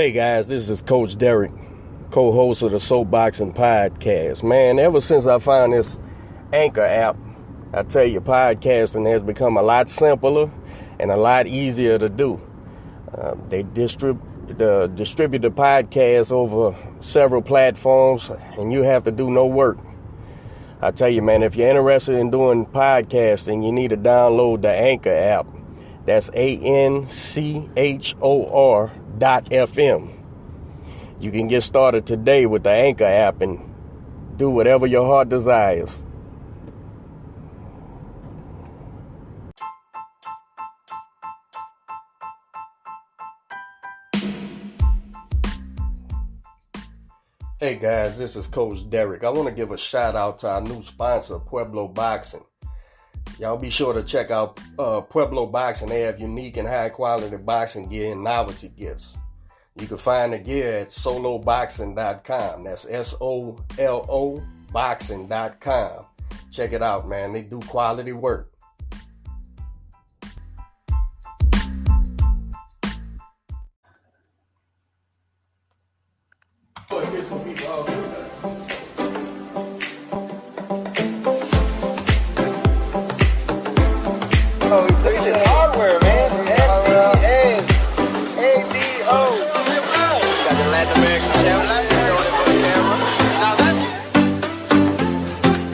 Hey guys, this is Coach Derek, co-host of the Soapboxing Podcast. Man, ever since I found this Anchor app, I tell you, podcasting has become a lot simpler and a lot easier to do. They distribute the podcast over several platforms, and you have to do no work. I tell you, man, if you're interested in doing podcasting, you need to download the Anchor app. That's ANCHOR.FM. You can get started today with the Anchor app and do whatever your heart desires. Hey guys, this is Coach Derek. I want to give a shout out to our new sponsor, Pueblo Boxing. Y'all be sure to check out Pueblo Boxing. They have unique and high quality boxing gear and novelty gifts. You can find the gear at soloboxing.com. That's SOLO boxing.com. Check it out, man. They do quality work. Oh, it's just hardware, man. S-E-A-B-O. Got the Latin American camera.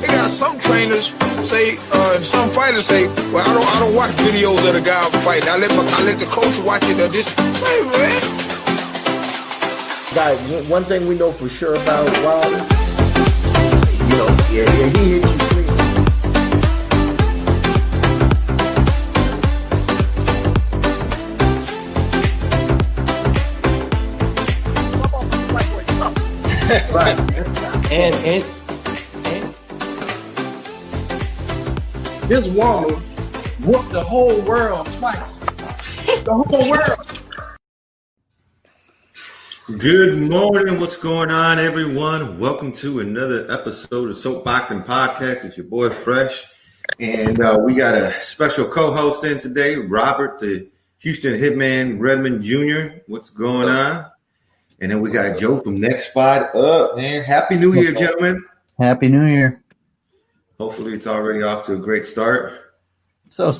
They got some trainers say, some fighters say, well, I don't watch videos of the guy fighting. I let the coach watch it. This, hey, man. Guys, one thing we know for sure about Wilder, he hit you clean. Right. And this woman whooped the whole world twice. The whole world. Good morning. What's going on, everyone? Welcome to another episode of Soapboxing Podcast. It's your boy Fresh. And we got a special co-host in today, Robert, the Houston Hitman Redmond, Jr. What's going on? And then we got Joe from Next Fight Up, man. Happy New Year, gentlemen. Happy New Year. Hopefully it's already off to a great start. So.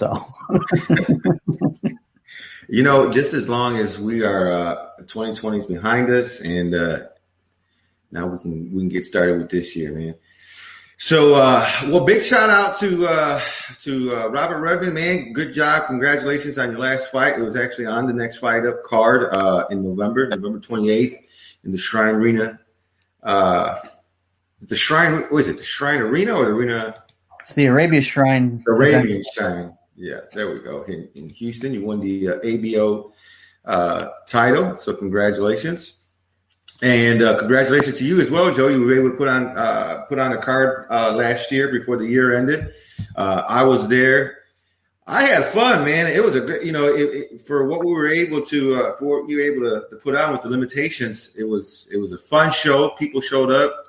Just as long as we are 2020 is behind us, and now we can get started with this year, man. So, big shout out to Robert Redmond, man. Good job. Congratulations on your last fight. It was actually on the Next Fight Up card in November 28th in the Shrine Arena. The Shrine Arena or the Arena? It's the Arabian Shrine. Arabian Shrine. Yeah, there we go. In Houston, you won the ABO title, so congratulations. And congratulations to you as well, Joe. You were able to put on a card last year before the year ended. I was there. I had fun, man. It was a great, for what we were able to, for what you were able to put on with the limitations. It was a fun show. People showed up.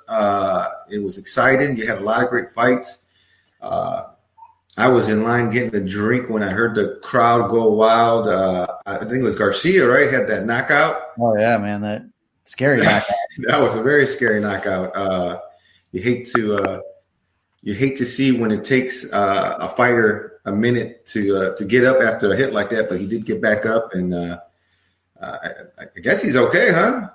It was exciting. You had a lot of great fights. I was in line getting a drink when I heard the crowd go wild. I think it was Garcia, right? Had that knockout. Oh yeah, man, that scary knockout. That was a very scary knockout. You hate to see when it takes a fighter a minute to get up after a hit like that, but he did get back up, and I guess he's okay, huh?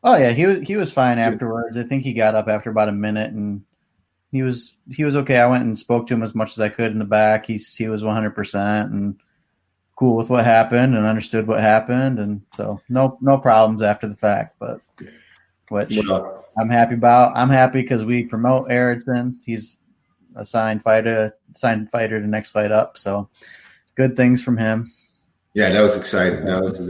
Oh yeah, he was fine afterwards. I think he got up after about a minute, and he was okay. I went and spoke to him as much as I could in the back. He was 100% and cool with what happened and understood what happened, and so no problems after the fact. But which I'm happy about. I'm happy because we promote Erickson. He's a signed fighter to Next Fight Up. So good things from him. Yeah, that was exciting. That was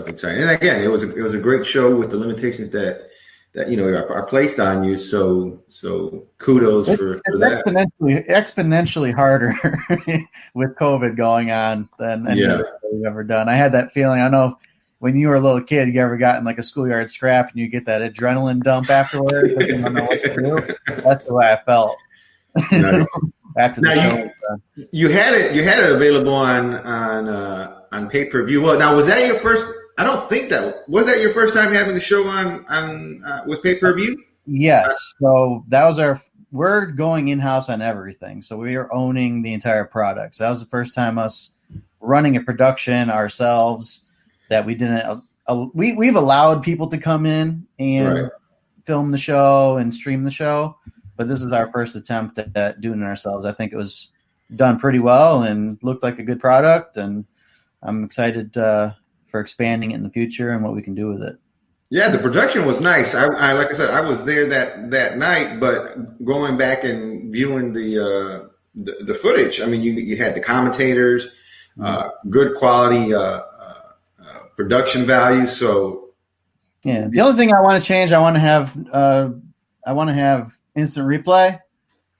exciting. And again, it was a great show with the limitations that are placed on you. So kudos for that. Exponentially harder with COVID going on than anything we've ever done. I had that feeling. I know when you were a little kid, you ever got in like a schoolyard scrap and you get that adrenaline dump afterwards. You don't know what to do. That's the way I felt. Nice. After the show. You had it available on pay-per-view. Well, now was that your first I don't think was that your first time having the show on with pay-per-view? Yes. So that was we're going in-house on everything. So we are owning the entire product. So that was the first time us running a production ourselves that we didn't. We've allowed people to come in and film the show and stream the show, but this is our first attempt at doing it ourselves. I think it was done pretty well and looked like a good product, and I'm excited for expanding it in the future and what we can do with it. Yeah, the production was nice. I like I said, I was there that night, but going back and viewing the footage, I mean, you had the commentators, good quality production value. So yeah, the only thing I want to change, I want to have instant replay.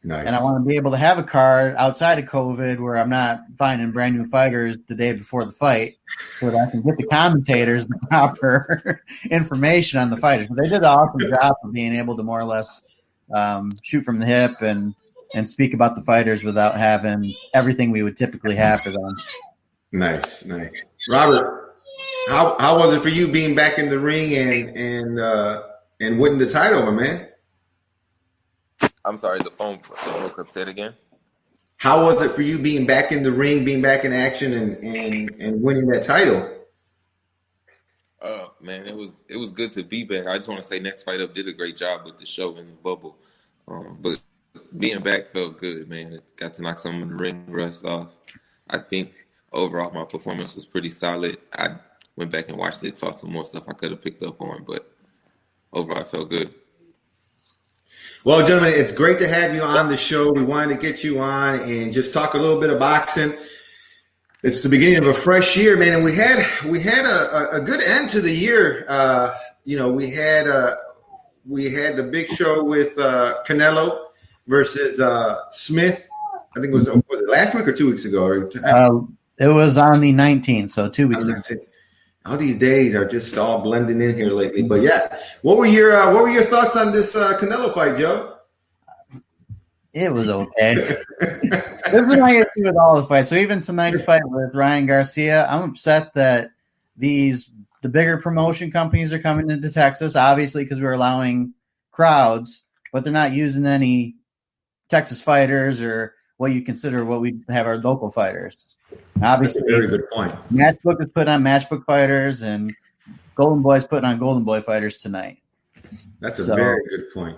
Nice. And I want to be able to have a card outside of COVID where I'm not finding brand new fighters the day before the fight, so that I can get the commentators the proper information on the fighters. But they did an awesome job of being able to more or less shoot from the hip and speak about the fighters without having everything we would typically have for them. Nice. Robert, how was it for you being back in the ring and winning the title, my man? I'm sorry, the phone broke up. Say it again. How was it for you being back in the ring, being back in action, and winning that title? Man, it was good to be back. I just want to say Next Fight Up did a great job with the show in the bubble. But being back felt good, man. It got to knock some of the ring rust off. I think overall my performance was pretty solid. I went back and watched it, saw some more stuff I could have picked up on, but overall I felt good. Well, gentlemen, it's great to have you on the show. We wanted to get you on and just talk a little bit of boxing. It's the beginning of a fresh year, man, and we had a good end to the year. We had the big show with Canelo versus Smith. I think was it last week or 2 weeks ago? It was on the 19th, so 2 weeks ago. All these days are just all blending in here lately. But yeah, what were your thoughts on this Canelo fight, Joe? It was okay. This is my issue with all the fights. So even tonight's fight with Ryan Garcia, I'm upset that the bigger promotion companies are coming into Texas, obviously because we're allowing crowds, but they're not using any Texas fighters or what you consider what we have our local fighters. Obviously, that's a very good point. Matchbook is put on Matchbook fighters, and Golden Boy's putting on Golden Boy fighters tonight. That's a very good point.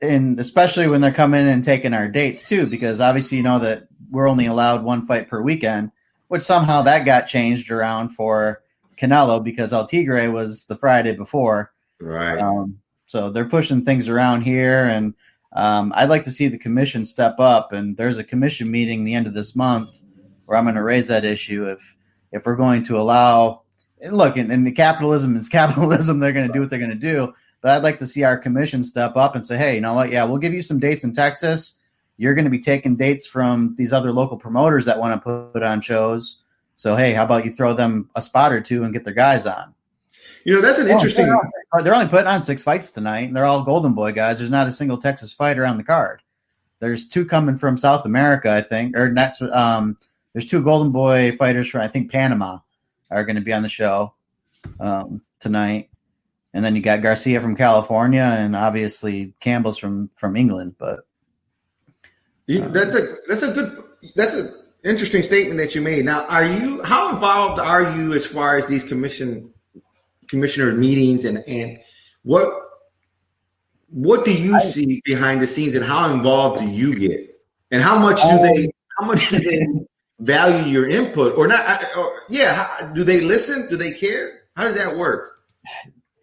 And especially when they're coming in and taking our dates too, because obviously you know that we're only allowed one fight per weekend, which somehow that got changed around for Canelo because El Tigre was the Friday before. Right. So they're pushing things around here, and I'd like to see the commission step up. And there's a commission meeting the end of this month where I'm going to raise that issue if we're going to allow – look, and the capitalism is capitalism. They're going to do what they're going to do. But I'd like to see our commission step up and say, hey, you know what? Yeah, we'll give you some dates in Texas. You're going to be taking dates from these other local promoters that want to put on shows. So, hey, how about you throw them a spot or two and get their guys on? You know, that's an interesting – They're only putting on 6 fights tonight, and they're all Golden Boy guys. There's not a single Texas fighter on the card. There's 2 coming from South America, I think. Or next, there's 2 Golden Boy fighters from, I think, Panama are going to be on the show tonight. And then you got Garcia from California, and obviously Campbell's from England. But that's an interesting statement that you made. Now, how involved are you as far as these commissioner meetings, and what do you see behind the scenes, and how involved do you get, and how much do they value your input or not? Do they listen? Do they care? How does that work?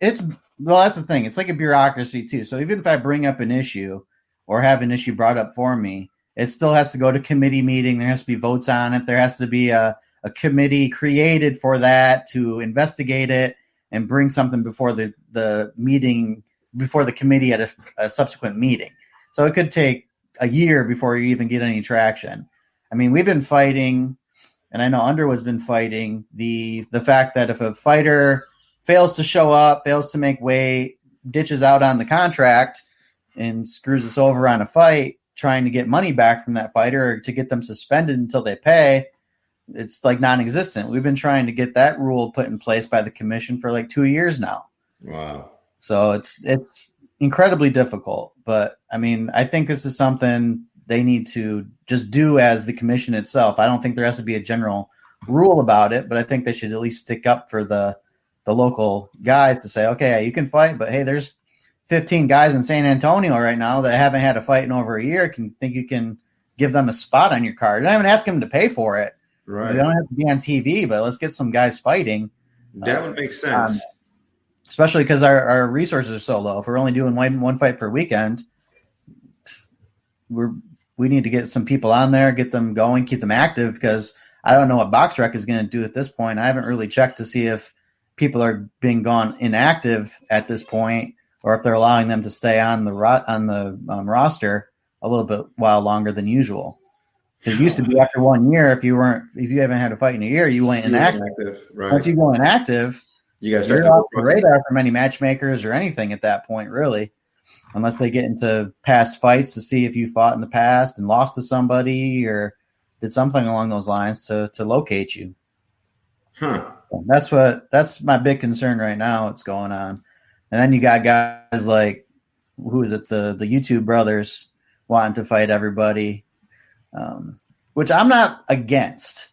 That's the thing. It's like a bureaucracy too. So even if I bring up an issue or have an issue brought up for me, it still has to go to committee meeting. There has to be votes on it. There has to be a committee created for that to investigate it and bring something before the meeting, before the committee at a subsequent meeting. So it could take a year before you even get any traction. I mean, we've been fighting, and I know Underwood's been fighting the fact that if a fighter fails to show up, fails to make weight, ditches out on the contract, and screws us over on a fight, trying to get money back from that fighter or to get them suspended until they pay, it's like non-existent. We've been trying to get that rule put in place by the commission for like 2 years now. Wow. So it's incredibly difficult. But I mean, I think this is something they need to just do as the commission itself. I don't think there has to be a general rule about it, but I think they should at least stick up for the local guys to say, okay, you can fight, but hey, there's 15 guys in San Antonio right now that haven't had a fight in over a year. Think you can give them a spot on your card? Don't even ask them to pay for it. Right. They don't have to be on TV, but let's get some guys fighting. That would make sense. Especially because our resources are so low. If we're only doing one fight per weekend, we need to get some people on there, get them going, keep them active, because I don't know what BoxRec is going to do at this point. I haven't really checked to see if people are being gone inactive at this point, or if they're allowing them to stay on the roster a little bit while longer than usual. It used to be after 1 year, if you haven't had a fight in a year, you went inactive. Right. Once you go inactive, you're off the radar for many matchmakers or anything at that point, really, unless they get into past fights to see if you fought in the past and lost to somebody or did something along those lines to locate you. Huh. That's my big concern right now. What's going on, and then you got guys like, who is it? The YouTube brothers wanting to fight everybody, which I'm not against.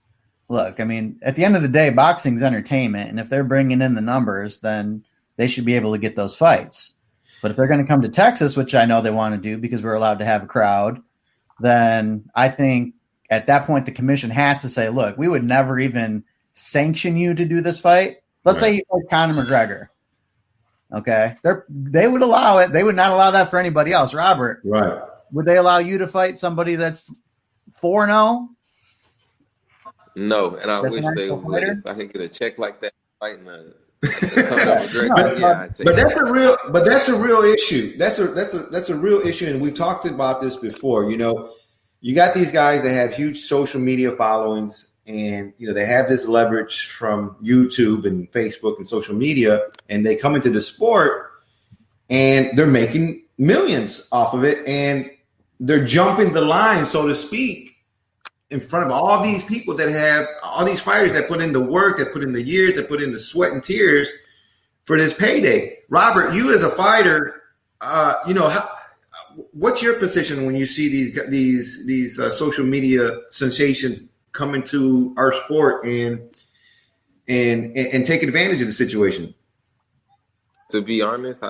Look, I mean, at the end of the day, boxing's entertainment, and if they're bringing in the numbers, then they should be able to get those fights. But if they're going to come to Texas, which I know they want to do because we're allowed to have a crowd, then I think at that point the commission has to say, look, we would never even sanction you to do this fight. Let's say you fight Conor McGregor. Okay. They would allow it. They would not allow that for anybody else. Robert. Right. Would they allow you to fight somebody that's 4-0? No, and I wish they would. If I could get a check like that, fighting but that's a real issue. That's a real issue, and we've talked about this before. You know, you got these guys that have huge social media followings, and you know they have this leverage from YouTube and Facebook and social media, and they come into the sport, and they're making millions off of it, and they're jumping the line, so to speak, in front of all these people that have all these fighters that put in the work, that put in the years, that put in the sweat and tears for this payday. Robert, you as a fighter, what's your position when you see these social media sensations come into our sport and take advantage of the situation? To be honest,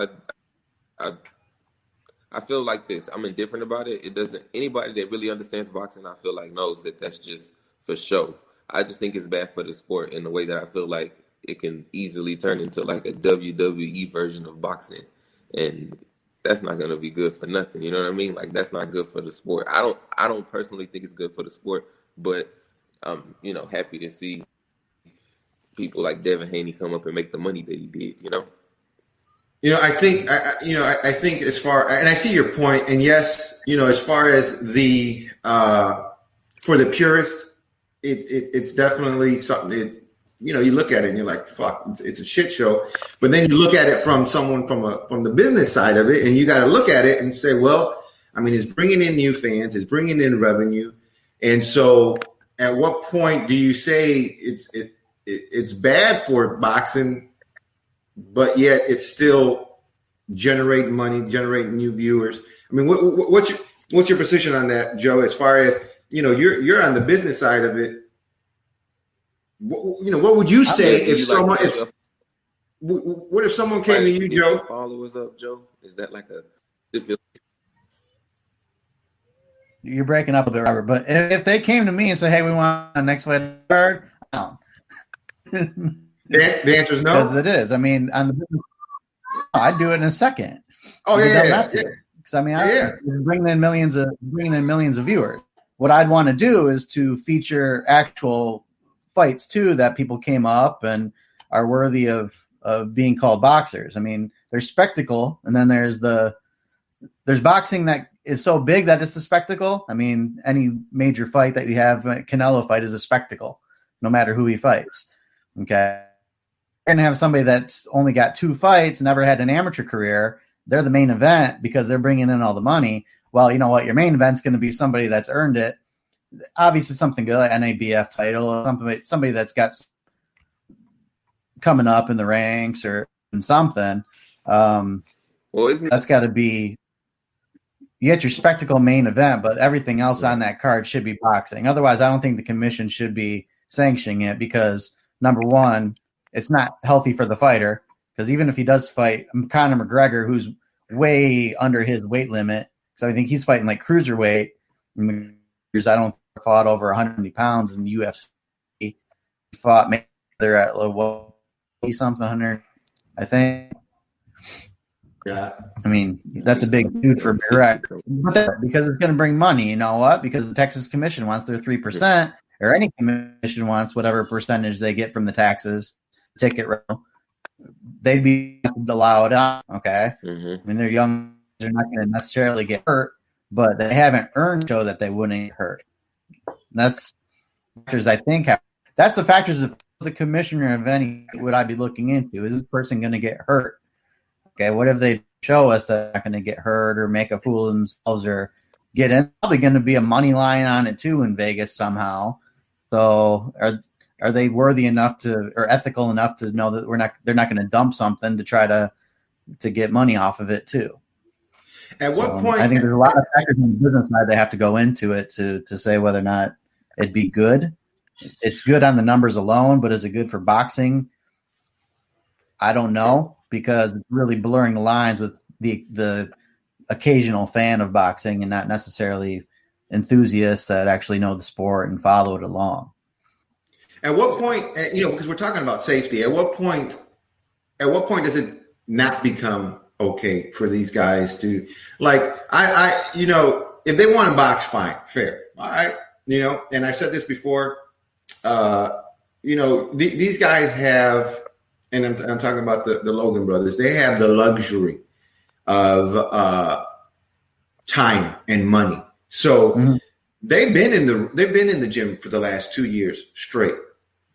I feel like this. I'm indifferent about it. It doesn't. Anybody that really understands boxing, I feel like, knows that that's just for show. I just think it's bad for the sport in the way that I feel like it can easily turn into like a WWE version of boxing, and that's not going to be good for nothing. You know what I mean? Like, that's not good for the sport. I don't personally think it's good for the sport, but I'm happy to see people like Devin Haney come up and make the money that he did. You know. I think as far, and I see your point, and yes, as far as the for the purist, it's definitely something that, you look at it and you're like, fuck, it's a shit show. But then you look at it from someone from the business side of it, and you got to look at it and say, well, I mean, it's bringing in new fans, it's bringing in revenue, and so at what point do you say it's bad for boxing? But yet it's still generating money, generating new viewers. I mean, what's your position on that, Joe? As far as you're on the business side of it. What would you say if someone what if someone came to you, Joe? Followers up, Joe. Is that like a? You're breaking up a bit, Robert. But if they came to me and said, "Hey, we want a next fight card," no. The answer is no. Because it is. I mean, on the business, I'd do it in a second. Oh yeah. Because I mean, I'm bringing in millions of viewers. What I'd want to do is to feature actual fights too that people came up and are worthy of being called boxers. I mean, there's spectacle, and then there's boxing that is so big that it's a spectacle. I mean, any major fight that you have, Canelo fight is a spectacle, no matter who he fights. Okay. You're going to have somebody that's only got 2 fights, never had an amateur career. They're the main event because they're bringing in all the money. Well, you know what? Your main event's going to be somebody that's earned it obviously something good, like NABF title, or somebody that's got coming up in the ranks or in something. That's got to be. You get your spectacle main event, but everything else on that card should be boxing. Otherwise, I don't think the commission should be sanctioning it because, number one, it's not healthy for the fighter. Because even if he does fight Conor McGregor, who's way under his weight limit, so I think he's fighting like cruiserweight. I don't fought over 170 pounds in the UFC. He fought maybe they're at something 100, I think. Yeah, I mean, that's a big dude for direct, because it's going to bring money. You know what? Because the Texas Commission wants their 3%, or any commission wants whatever percentage they get from the taxes, ticket revenue. They'd be allowed out. Okay, I mean, they're young; they're not going to necessarily get hurt, but they haven't earned show that they wouldn't get hurt. That's factors I think. That's the factors of the commissioner of any would I be looking into. Is this person going to get hurt? Okay, what if they show us that they're not going to get hurt or make a fool of themselves or get in? Probably going to be a money line on it too in Vegas somehow. So are they worthy enough to or ethical enough to know that they're not going to dump something to try to get money off of it too? At what point? I think there's a lot of factors on the business side they have to go into it to say whether or not it'd be good. It's good on the numbers alone, but is it good for boxing? I don't know. Because it's really blurring the lines with the occasional fan of boxing and not necessarily enthusiasts that actually know the sport and follow it along. At what point, because we're talking about safety, at what point does it not become okay for these guys to, like, if they want to box, fine, fair, all right, and I've said this before, these guys have. And I'm talking about the Logan brothers. They have the luxury of time and money. So they've been in the gym for the last 2 years straight.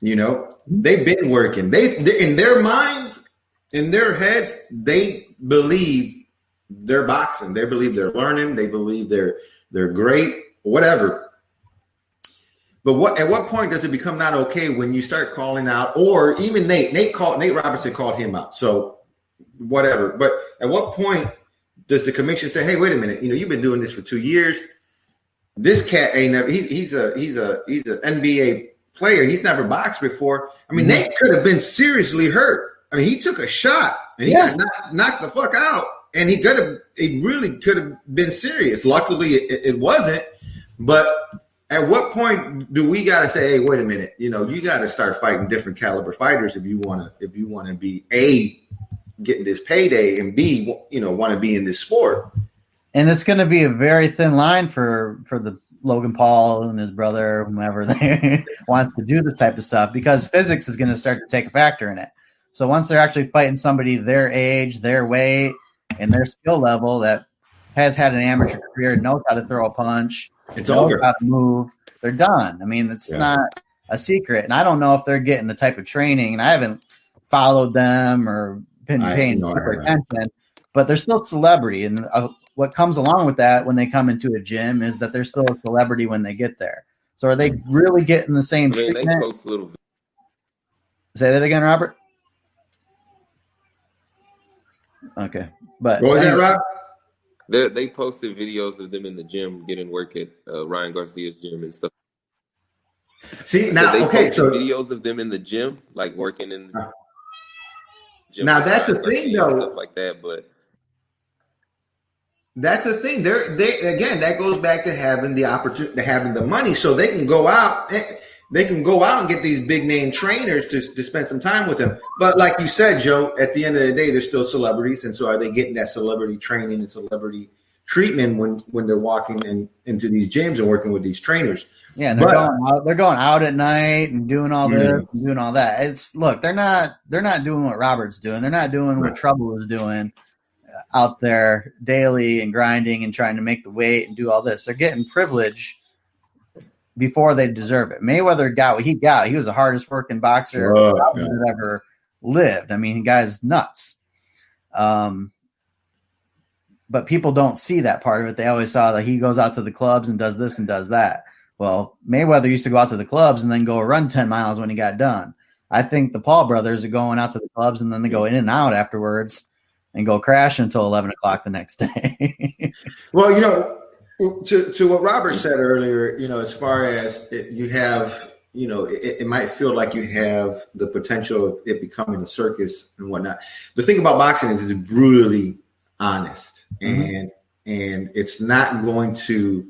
They've been working. They in their minds, in their heads, they believe they're boxing. They believe they're learning. They believe they're great. Whatever. But at what point does it become not okay when you start calling out, or even Nate Robertson called him out. So whatever. But at what point does the commission say, hey, wait a minute, you've been doing this for 2 years. This cat ain't never, he's an NBA player. He's never boxed before. I mean, Nate could have been seriously hurt. I mean, he took a shot and he got knocked the fuck out, and he really could have been serious. Luckily it wasn't, but at what point do we got to say, hey, wait a minute, you got to start fighting different caliber fighters if you want to be A, getting this payday, and B, want to be in this sport. And it's going to be a very thin line for the Logan Paul and his brother, whomever they wants to do this type of stuff, because physics is going to start to take a factor in it. So once they're actually fighting somebody their age, their weight, and their skill level that has had an amateur career, knows how to throw a punch, it's over. How to move, they're done. I mean, it's not a secret. And I don't know if they're getting the type of training, and I haven't followed them or been paying super attention, but they're still celebrity. And what comes along with that when they come into a gym is that they're still a celebrity when they get there. So are they really getting the same treatment? They post a little. Say that again, Robert. Okay. But go ahead, Rob. They posted videos of them in the gym getting work at Ryan Garcia's gym and stuff. See, now, they okay, posted videos of them in the gym, like working in the gym. Now, that's the thing, though. Stuff like that, but that's the thing. They again, that goes back to having the opportunity, having the money, so they can go out. They can go out and get these big name trainers to spend some time with them. But like you said, Joe, at the end of the day, they're still celebrities. And so are they getting that celebrity training and celebrity treatment when they're walking into these gyms and working with these trainers? Yeah, and they're going out at night and doing all this and doing all that. They're not doing what Robert's doing. They're not doing what Trouble is doing out there daily and grinding and trying to make the weight and do all this. They're getting privilege before they deserve it. Mayweather got what he got. He was the hardest working boxer that ever lived. I mean, the guy's nuts. But people don't see that part of it. They always saw that he goes out to the clubs and does this and does that. Well, Mayweather used to go out to the clubs and then go run 10 miles when he got done. I think the Paul brothers are going out to the clubs and then they go in and out afterwards and go crash until 11 o'clock the next day. Well, to what Robert said earlier, as far as you have, it might feel like you have the potential of it becoming a circus and whatnot. The thing about boxing is it's brutally honest, and it's not going to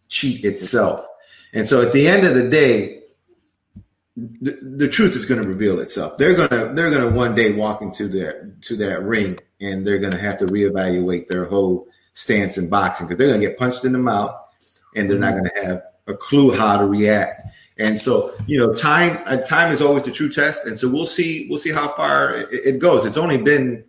cheat itself. And so at the end of the day, the truth is going to reveal itself. They're gonna one day walk into that ring, and they're going to have to reevaluate their whole stance in boxing, because they're going to get punched in the mouth, and they're not going to have a clue how to react. And so, time is always the true test. And so we'll see how far it goes. It's only been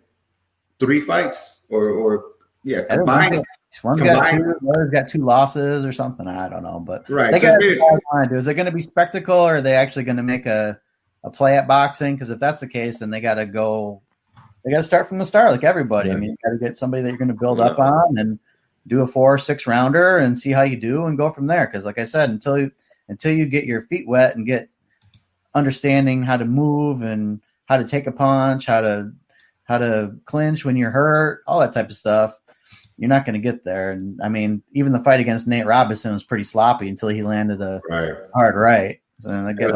3 fights, or combined. One's got 2, the other's got 2 losses or something. I don't know, but right. They got to do. Is it going to be spectacle, or are they actually going to make a play at boxing? Because if that's the case, then they got to go. They got to start from the start, like everybody. Yeah. I mean, you got to get somebody that you're going to build up on and do a 4 or 6 rounder and see how you do and go from there. Because, like I said, until you get your feet wet and get understanding how to move and how to take a punch, how to clinch when you're hurt, all that type of stuff, you're not going to get there. And I mean, even the fight against Nate Robinson was pretty sloppy until he landed a hard right. So then I get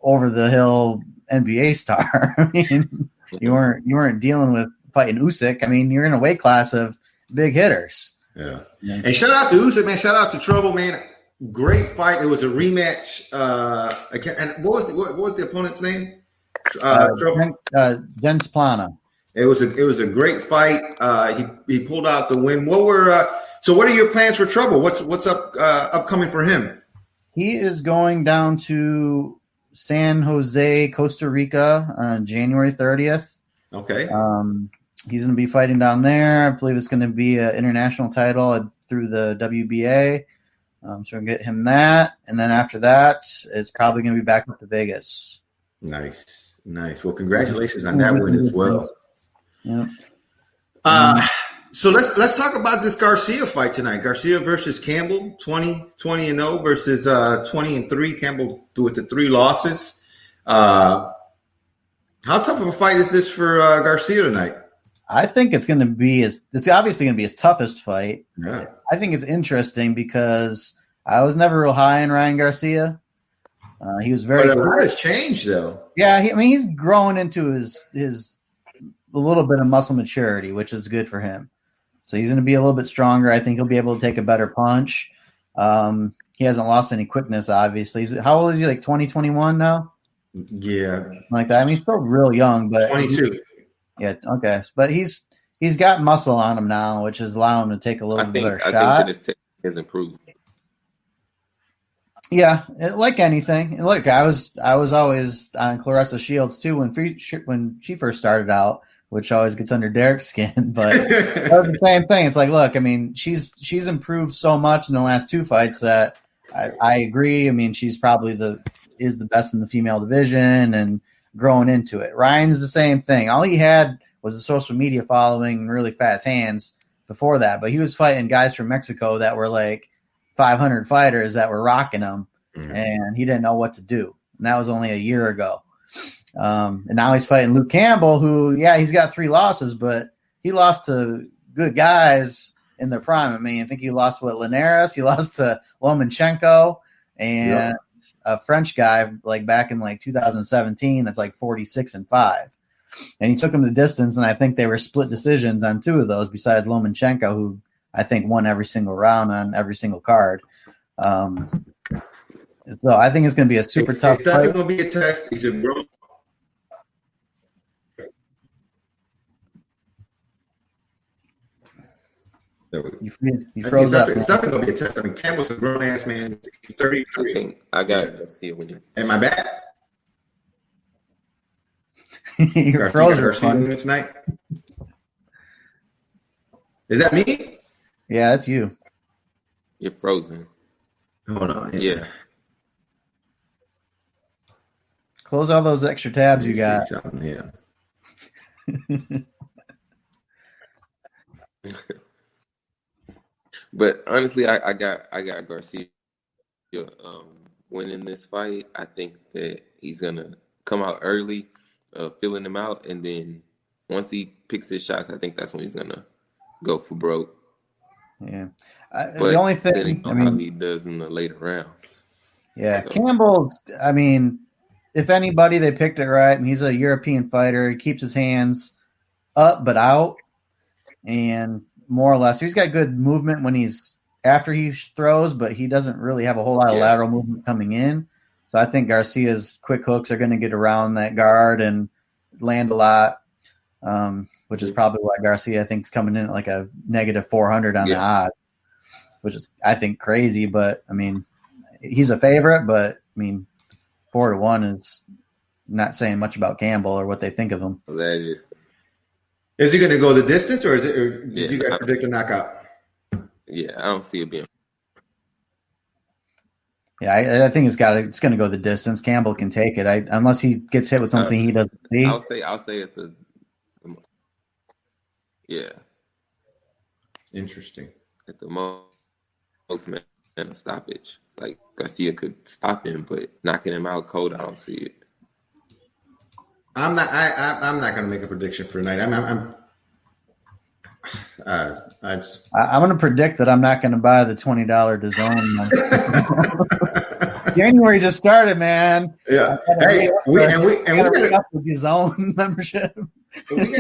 over the hill NBA star. I mean, you weren't dealing with fighting Usyk. I mean, you're in a weight class of big hitters. Yeah. And shout out to Usyk, man. Shout out to Trouble, man. Great fight. It was a rematch. And what was the opponent's name? Jens Plana. It was a great fight. He pulled out the win. What are your plans for Trouble? What's upcoming for him? He is going down to San Jose, Costa Rica on January 30th. Okay. He's going to be fighting down there. I believe it's going to be an international title through the WBA. So we'll get him that. And then after that, it's probably going to be back up to Vegas. Nice. Well, congratulations on that win as well. Yeah. So let's talk about this Garcia fight tonight. Garcia versus Campbell, 20-0 versus 20-3. Campbell with the 3 losses. How tough of a fight is this for Garcia tonight? I think it's going to be it's obviously going to be his toughest fight. Yeah. I think it's interesting because I was never real high on Ryan Garcia. He was very. But a lot has changed, though. Yeah, he's growing into his a little bit of muscle maturity, which is good for him. So he's going to be a little bit stronger. I think he'll be able to take a better punch. He hasn't lost any quickness, obviously. How old is he? Like 2021 now? Yeah, like that. I mean, he's still real young, but 22. Yeah, okay, but he's got muscle on him now, which is allowing him to take a little bit better shot. I think that his technique has improved. Yeah, like anything. Look, I was always on Clarissa Shields too when she first started out, which always gets under Derek's skin. But that was the same thing. It's like, look, I mean, she's improved so much in the last 2 fights that I agree. I mean, she's probably the best in the female division and growing into it. Ryan's the same thing. All he had was a social media following and really fast hands before that, but he was fighting guys from Mexico that were like 500 fighters that were rocking him, and he didn't know what to do. And that was only a year ago. And now he's fighting Luke Campbell, who, he's got 3 losses, but he lost to good guys in their prime. I mean, I think he lost Linares, he lost to Lomachenko, and a French guy like back in like 2017 that's like 46-5. And he took him the distance, and I think they were split decisions on 2 of those besides Lomachenko, who I think won every single round on every single card. So I think it's going to be a super tough fight. It's definitely going to be a test. He's a bro. You froze up. It's definitely going to be a test. I mean, Campbell's a grown-ass man. He's 33. I think I got to see it when you. Am I back? You're frozen tonight. Is that me? Yeah, that's you. You're frozen. Hold on. Yeah. Close all those extra tabs you got. Yeah. But honestly, I got Garcia winning this fight. I think that he's gonna come out early, filling him out, and then once he picks his shots, I think that's when he's gonna go for broke. Yeah. The But only then thing, I how mean, he does in the later rounds. yeah, So, Campbell, I mean, if anybody, they picked it right, and he's a European fighter. He keeps his hands up but out, and more or less, he's got good movement when he's after he throws, but he doesn't really have a whole lot of lateral movement coming in. So I think Garcia's quick hooks are going to get around that guard and land a lot, which is probably why Garcia, I think, is coming in at like a negative 400 on the odds, which is, I think, crazy. But, I mean, he's a favorite, but, I mean, 4-1 is not saying much about Campbell or what they think of him. Is he going to go the distance, or did you guys predict a knockout? Yeah, I don't see it being. Yeah, I think it's going to go the distance. Campbell can take it, unless he gets hit with something he doesn't see. I'll say at the. Yeah. Interesting. At the most, man, a stoppage. Like Garcia could stop him, but knocking him out cold, I don't see it. I'm not going to make a prediction for tonight. I'm going to predict that I'm not going to buy the $20 DAZN. January just started, man. Yeah. Hey, we got the DAZN membership. We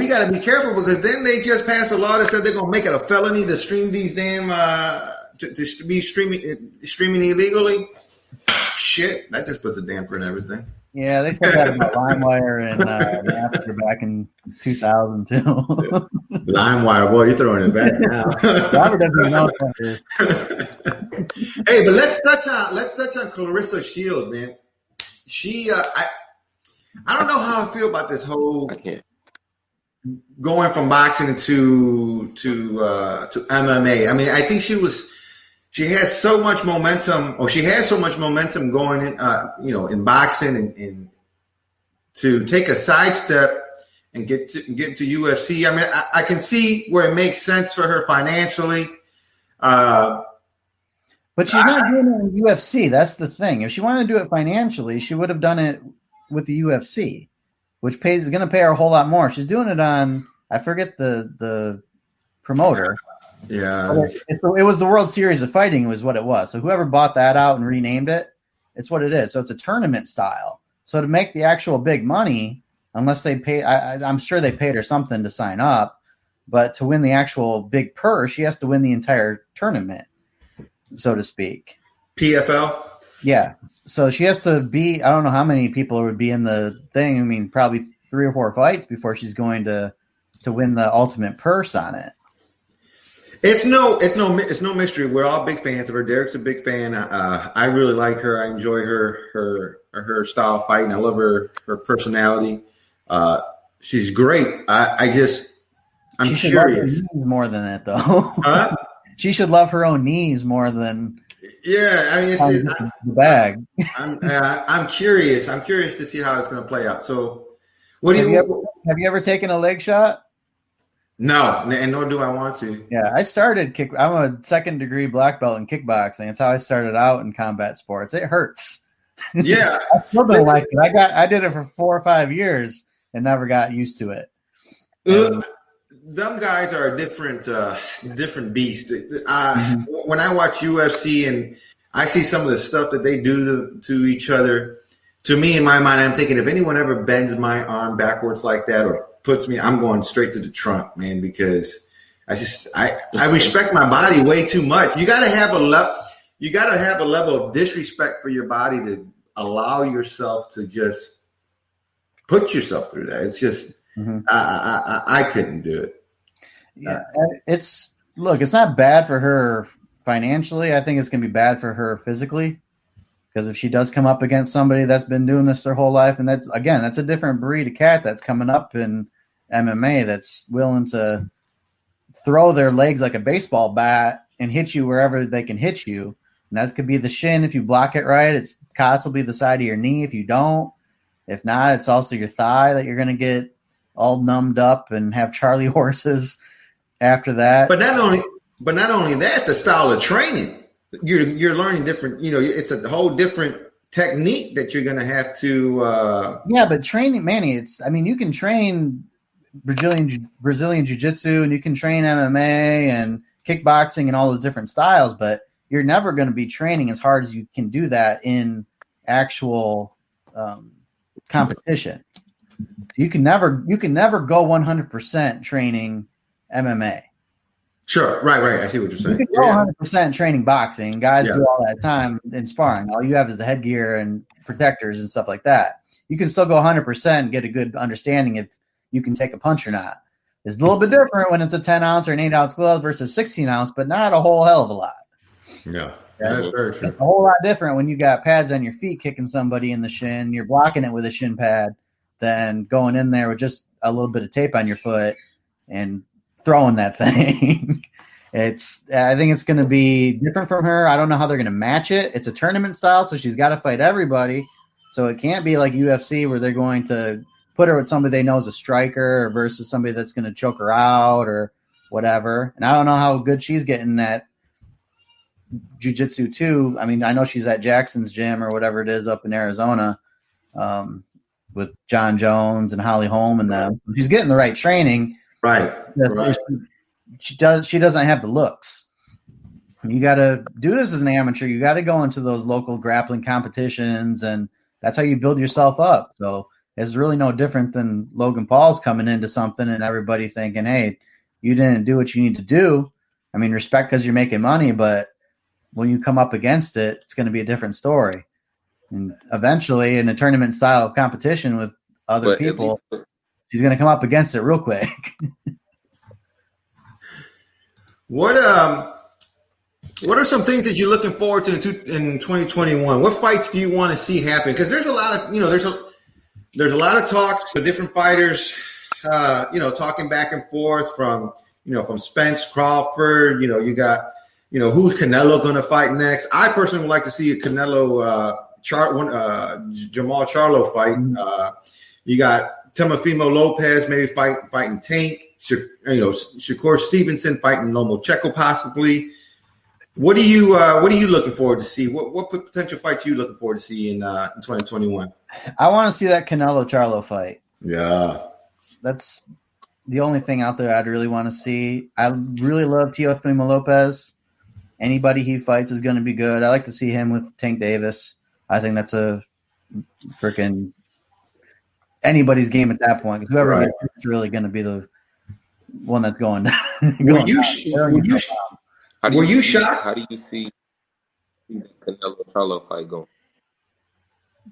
got to be careful, because then they just passed a law that said they're going to make it a felony to stream these damn to be streaming illegally. Shit, that just puts a damper in everything. Yeah, they said that about LimeWire and Napster back in 2002. LimeWire, boy, you're throwing it back now. Robert doesn't know that. Hey, but let's touch on Clarissa Shields, man. She, I don't know how I feel about this whole going from boxing to MMA. I mean, I think she has so much momentum, or she has so much momentum going in, in boxing, and to take a sidestep and get into UFC. I mean, I can see where it makes sense for her financially. But she's not doing it in UFC. That's the thing. If she wanted to do it financially, she would have done it with the UFC, which is going to pay her a whole lot more. She's doing it on, I forget the promoter. Yeah, it was the World Series of Fighting was what it was. So whoever bought that out and renamed it, it's what it is. So it's a tournament style. So to make the actual big money, unless they pay, I'm sure they paid her something to sign up, but to win the actual big purse, she has to win the entire tournament, so to speak. PFL? Yeah. So she has to be, I don't know how many people would be in the thing. I mean, probably 3 or 4 fights before she's going to win the ultimate purse on it. It's no mystery. We're all big fans of her. Derek's a big fan. I really like her. I enjoy her style of fighting. I love her personality. She's great. I'm she should curious. love her knees more than that, though. Huh? She should love her own knees more than. Yeah, I mean, the bag. I'm curious. I'm curious to see how it's going to play out. So, have you ever taken a leg shot? No, and nor do I want to. Yeah, I started I'm a 2nd degree black belt in kickboxing. That's how I started out in combat sports. It hurts. Yeah, I still don't like it. I did it for 4 or 5 years and never got used to it. Them guys are a different beast. When I watch UFC and I see some of the stuff that they do to each other, to me, in my mind, I'm thinking, if anyone ever bends my arm backwards like that or puts me, I'm going straight to the trunk, man, because I respect my body way too much. You got to have a level of disrespect for your body to allow yourself to just put yourself through that. It's just I couldn't do it. Yeah, it's not bad for her financially. I think it's going to be bad for her physically, because if she does come up against somebody that's been doing this their whole life, and that's a different breed of cat that's coming up in MMA that's willing to throw their legs like a baseball bat and hit you wherever they can hit you. And that could be the shin if you block it right. It's possibly the side of your knee if you don't. If not, it's also your thigh that you're going to get all numbed up and have Charlie horses after that. But But not only that, the style of training, you're learning different. It's a whole different technique that you're going to have to. Yeah, but training, Manny. You can train Brazilian jiu-jitsu, and you can train MMA and kickboxing and all those different styles, but you're never going to be training as hard as you can do that in actual competition. You can never go 100% training MMA. Sure, right. I see what you're saying. You can go 100% training boxing. Guys do all that time in sparring. All you have is the headgear and protectors and stuff like that. You can still go 100% and get a good understanding if you can take a punch or not. It's a little bit different when it's a 10-ounce or an 8-ounce glove versus 16-ounce, but not a whole hell of a lot. Yeah, that's very true. It's a whole lot different when you got pads on your feet kicking somebody in the shin. You're blocking it with a shin pad than going in there with just a little bit of tape on your foot and throwing that thing. I think it's going to be different from her. I don't know how they're going to match it. It's a tournament style, so she's got to fight everybody. So it can't be like UFC where they're going to put her with somebody they know is a striker versus somebody that's going to choke her out or whatever. And I don't know how good she's getting at jiu-jitsu too. I know she's at Jackson's gym or whatever it is up in Arizona with John Jones and Holly Holm and them. She's getting the right training. Right. She doesn't have the looks. You got to do this as an amateur. You got to go into those local grappling competitions, and that's how you build yourself up. So it's really no different than Logan Paul's coming into something and everybody thinking, hey, you didn't do what you need to do. Respect because you're making money, but when you come up against it, it's going to be a different story. And eventually, in a tournament style of competition with other people, she's going to come up against it real quick. What are some things that you're looking forward to in 2021? What fights do you want to see happen? Because there's a lot of there's a lot of talks with different fighters, talking back and forth from Spence, Crawford. You got who's Canelo going to fight next? I personally would like to see a Canelo Jamal Charlo fight. You got Teofimo Lopez maybe fighting Tank. Shakur Stevenson fighting Lomachenko possibly. What are you looking forward to see? What potential fights are you looking forward to see in 2021? I want to see that Canelo Charlo fight. Yeah, that's the only thing out there I'd really want to see. I really love Teofimo Lopez. Anybody he fights is going to be good. I like to see him with Tank Davis. I think that's a freaking anybody's game at that point. Whoever gets it's really going to be the one that's going down. Were you shocked? How do you see the Canelo Charlo fight going?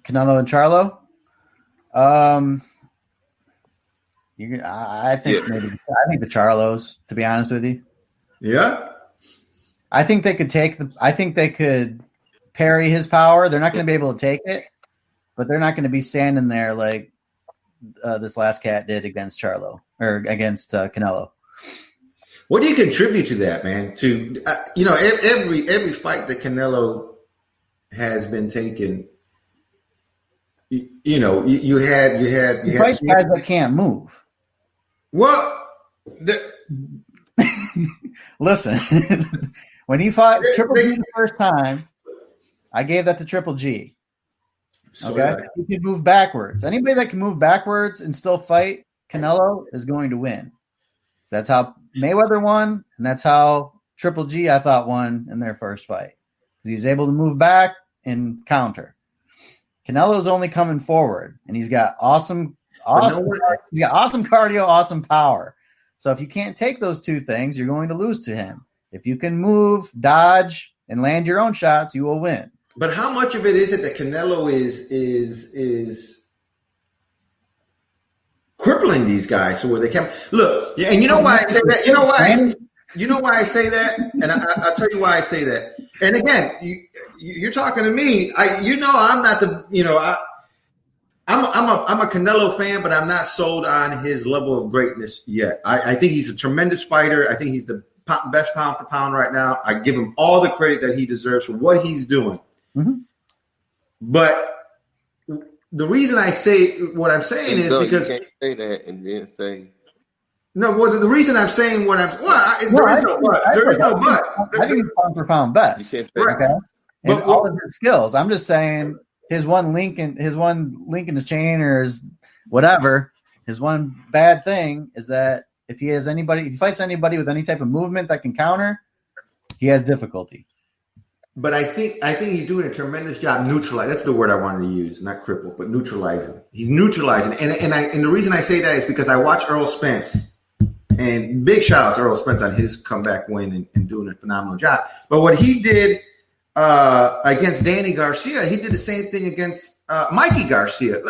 Canelo and Charlo? I think the Charlos, to be honest with you. Yeah. I think they could parry his power. They're not going to be able to take it, but they're not going to be standing there like this last cat did against Charlo or against Canelo. What do you contribute to that, man? To every fight that Canelo has been taking, you had guys that can't move. Well, listen, when he fought Triple G the first time, I gave that to Triple G. Okay, he can move backwards. Anybody that can move backwards and still fight Canelo is going to win. That's how Mayweather won, and that's how Triple G, I thought, won in their first fight. He was able to move back and counter. Canelo's only coming forward, and he's got awesome cardio, awesome power. So if you can't take those two things, you're going to lose to him. If you can move, dodge, and land your own shots, you will win. But how much of it is it that Canelo is crippling these guys so where they can look? Yeah, and you know why I say that? You know why I say that? And I'll tell you why I say that. And again, you're talking to me. I'm not the I'm a Canelo fan, but I'm not sold on his level of greatness yet. I think he's a tremendous fighter. I think he's the best pound for pound right now. I give him all the credit that he deserves for what he's doing. Mm-hmm. But the reason I say what I'm saying is because you can't say that and then say No, well, the reason I'm saying what I'm there is no but. There is no but. I think he's pound for pound best. You can't say Okay, that. and all of his skills. I'm just saying his one link in his chain or his whatever. His one bad thing is that if he fights anybody with any type of movement that can counter, he has difficulty. But I think he's doing a tremendous job neutralizing. That's the word I wanted to use, not cripple, but neutralizing. He's neutralizing, and the reason I say that is because I watched Earl Spence, and big shout out to Earl Spence on his comeback win and doing a phenomenal job. But what he did against Danny Garcia, he did the same thing against Mikey Garcia.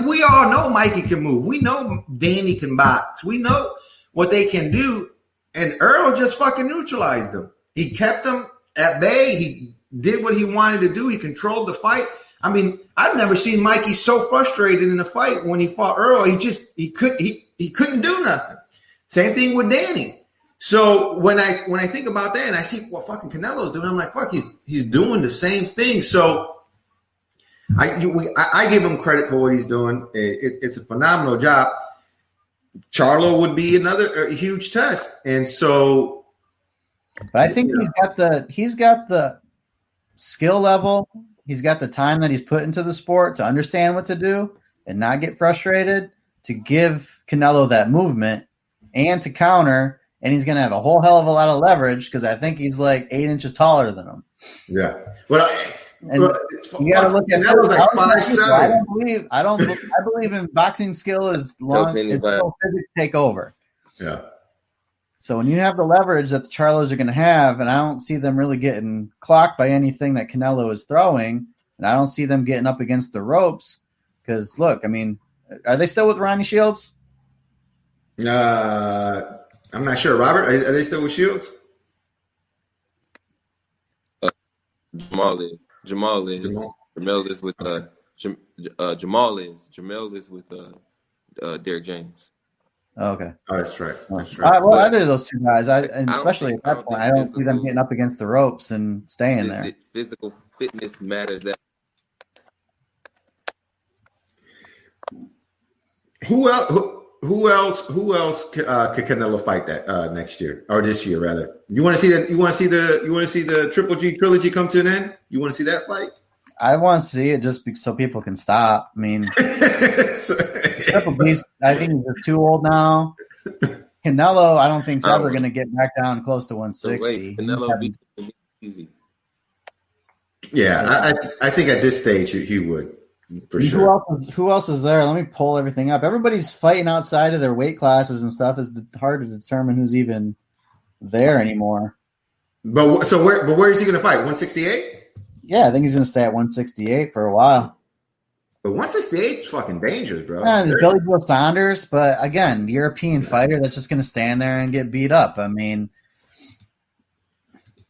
We all know Mikey can move. We know Danny can box. We know what they can do, and Earl just fucking neutralized them. He kept them at bay. He did what he wanted to do. He controlled the fight. I mean, I've never seen Mikey so frustrated in a fight when he fought Earl. He couldn't do nothing. Same thing with Danny. So when I think about that and I see what fucking Canelo's doing, I'm like, fuck, he's doing the same thing. So I give him credit for what he's doing. It's a phenomenal job. Charlo would be another huge test, and so. But I think he's got the skill level. He's got the time that he's put into the sport to understand what to do and not get frustrated, to give Canelo that movement and to counter. And he's going to have a whole hell of a lot of leverage because I think he's like 8 inches taller than him. Yeah. Well, you got to look at Canelo's like 5'7". I believe in boxing skill as long as physics take over. Yeah. So when you have the leverage that the Charlos are going to have, and I don't see them really getting clocked by anything that Canelo is throwing, and I don't see them getting up against the ropes, because look, I mean, are they still with Ronnie Shields? I'm not sure. Robert, are they still with Shields? Jamal is. Jamel is with Jamal is. Jamel is with Derek James. Oh, okay. Oh, that's right. That's right. Well, either of those two guys, especially at that point, I don't see them getting up against the ropes and staying there. Physical fitness matters. That Who else could Canelo fight that next year or this year rather? You want to see that? You want to see the Triple G trilogy come to an end? You want to see that fight? I want to see it just so people can stop. I mean, Triple G, I think he's too old now. Canelo, I don't think he's ever going to get back down close to 160. Canelo beat him easy. Yeah, I think at this stage he would for sure. Who else is there? Let me pull everything up. Everybody's fighting outside of their weight classes and stuff. It's hard to determine who's even there anymore. But where is he going to fight? 168? Yeah, I think he's going to stay at 168 for a while. But 168 is fucking dangerous, bro. Yeah, there's Billy Joe Saunders, but again, European fighter that's just going to stand there and get beat up. I mean,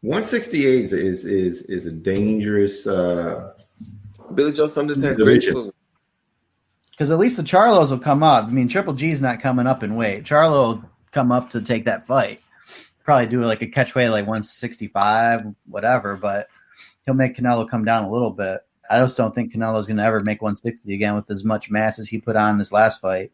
168 is a dangerous. Billy Joe Saunders has great food. Because at least the Charlos will come up. I mean, Triple G's not coming up in weight. Charlo will come up to take that fight. Probably do like a catch weight like 165, whatever, but he'll make Canelo come down a little bit. I just don't think Canelo's going to ever make 160 again with as much mass as he put on in his last fight.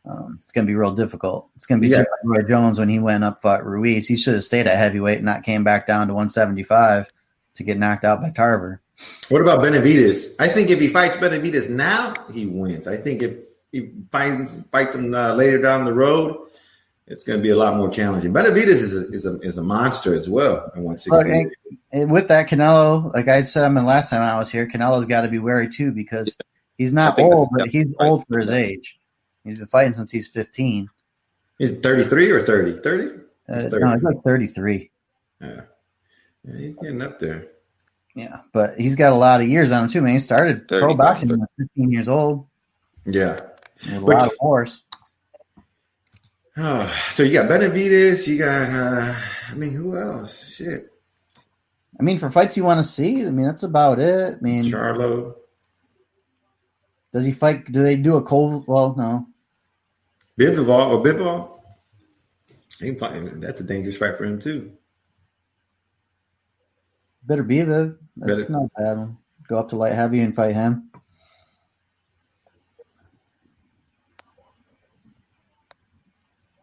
It's going to be real difficult. It's going to be just like Roy Jones when he went up fought Ruiz. He should have stayed at heavyweight and not came back down to 175 to get knocked out by Tarver. What about Benavidez? I think if he fights Benavidez now, he wins. I think if he fights him later down the road, it's going to be a lot more challenging. Benavidez is a monster as well at 160. And with that, Canelo, like I said last time I was here, Canelo's got to be wary too because he's not old, but he's old for his age. He's been fighting since he's 15. He's 33 or 30? 30? No, he's like 33. Yeah, he's getting up there. Yeah, but he's got a lot of years on him too, man. He started pro boxing when he was 15 years old. Yeah. With a lot of force. Oh, so you got Benavidez, you got who else? Shit. I mean, for fights you want to see, I mean, that's about it. I mean, Charlo. Does he fight? Do they do a cold? Well, no. Bivol. That's a dangerous fight for him too. Better be Viv. That's not a bad one. Go up to light heavy and fight him.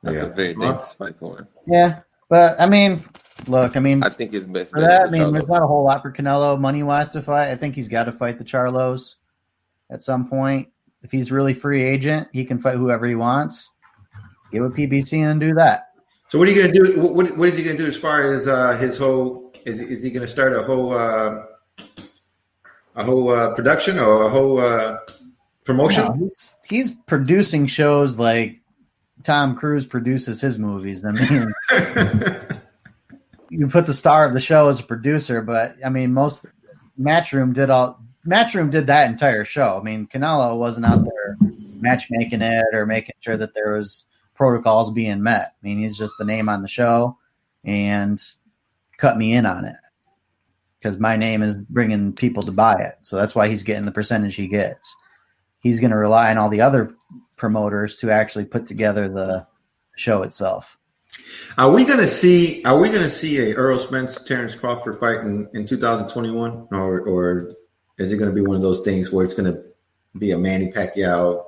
That's a very dangerous fight for him. Yeah, but I mean, look, I think his best for bet that, is the there's Charlo. not a whole lot for Canelo money-wise to fight. I think he's got to fight the Charlos at some point. If he's really free agent, he can fight whoever he wants. Get with PBC and do that. So what are you going to do? What is he going to do as far as his whole? Is he going to start a whole production or a whole promotion? No, he's producing shows like Tom Cruise produces his movies. I mean, you put the star of the show as a producer, but I mean, most Matchroom did that entire show. I mean, Canelo wasn't out there matchmaking it or making sure that there was protocols being met. I mean, he's just the name on the show and cut me in on it because my name is bringing people to buy it. So that's why he's getting the percentage he gets. He's going to rely on all the other promoters to actually put together the show itself. Are we going to see a Earl Spence Terrence Crawford fight in 2021, or is it going to be one of those things where it's going to be a Manny Pacquiao,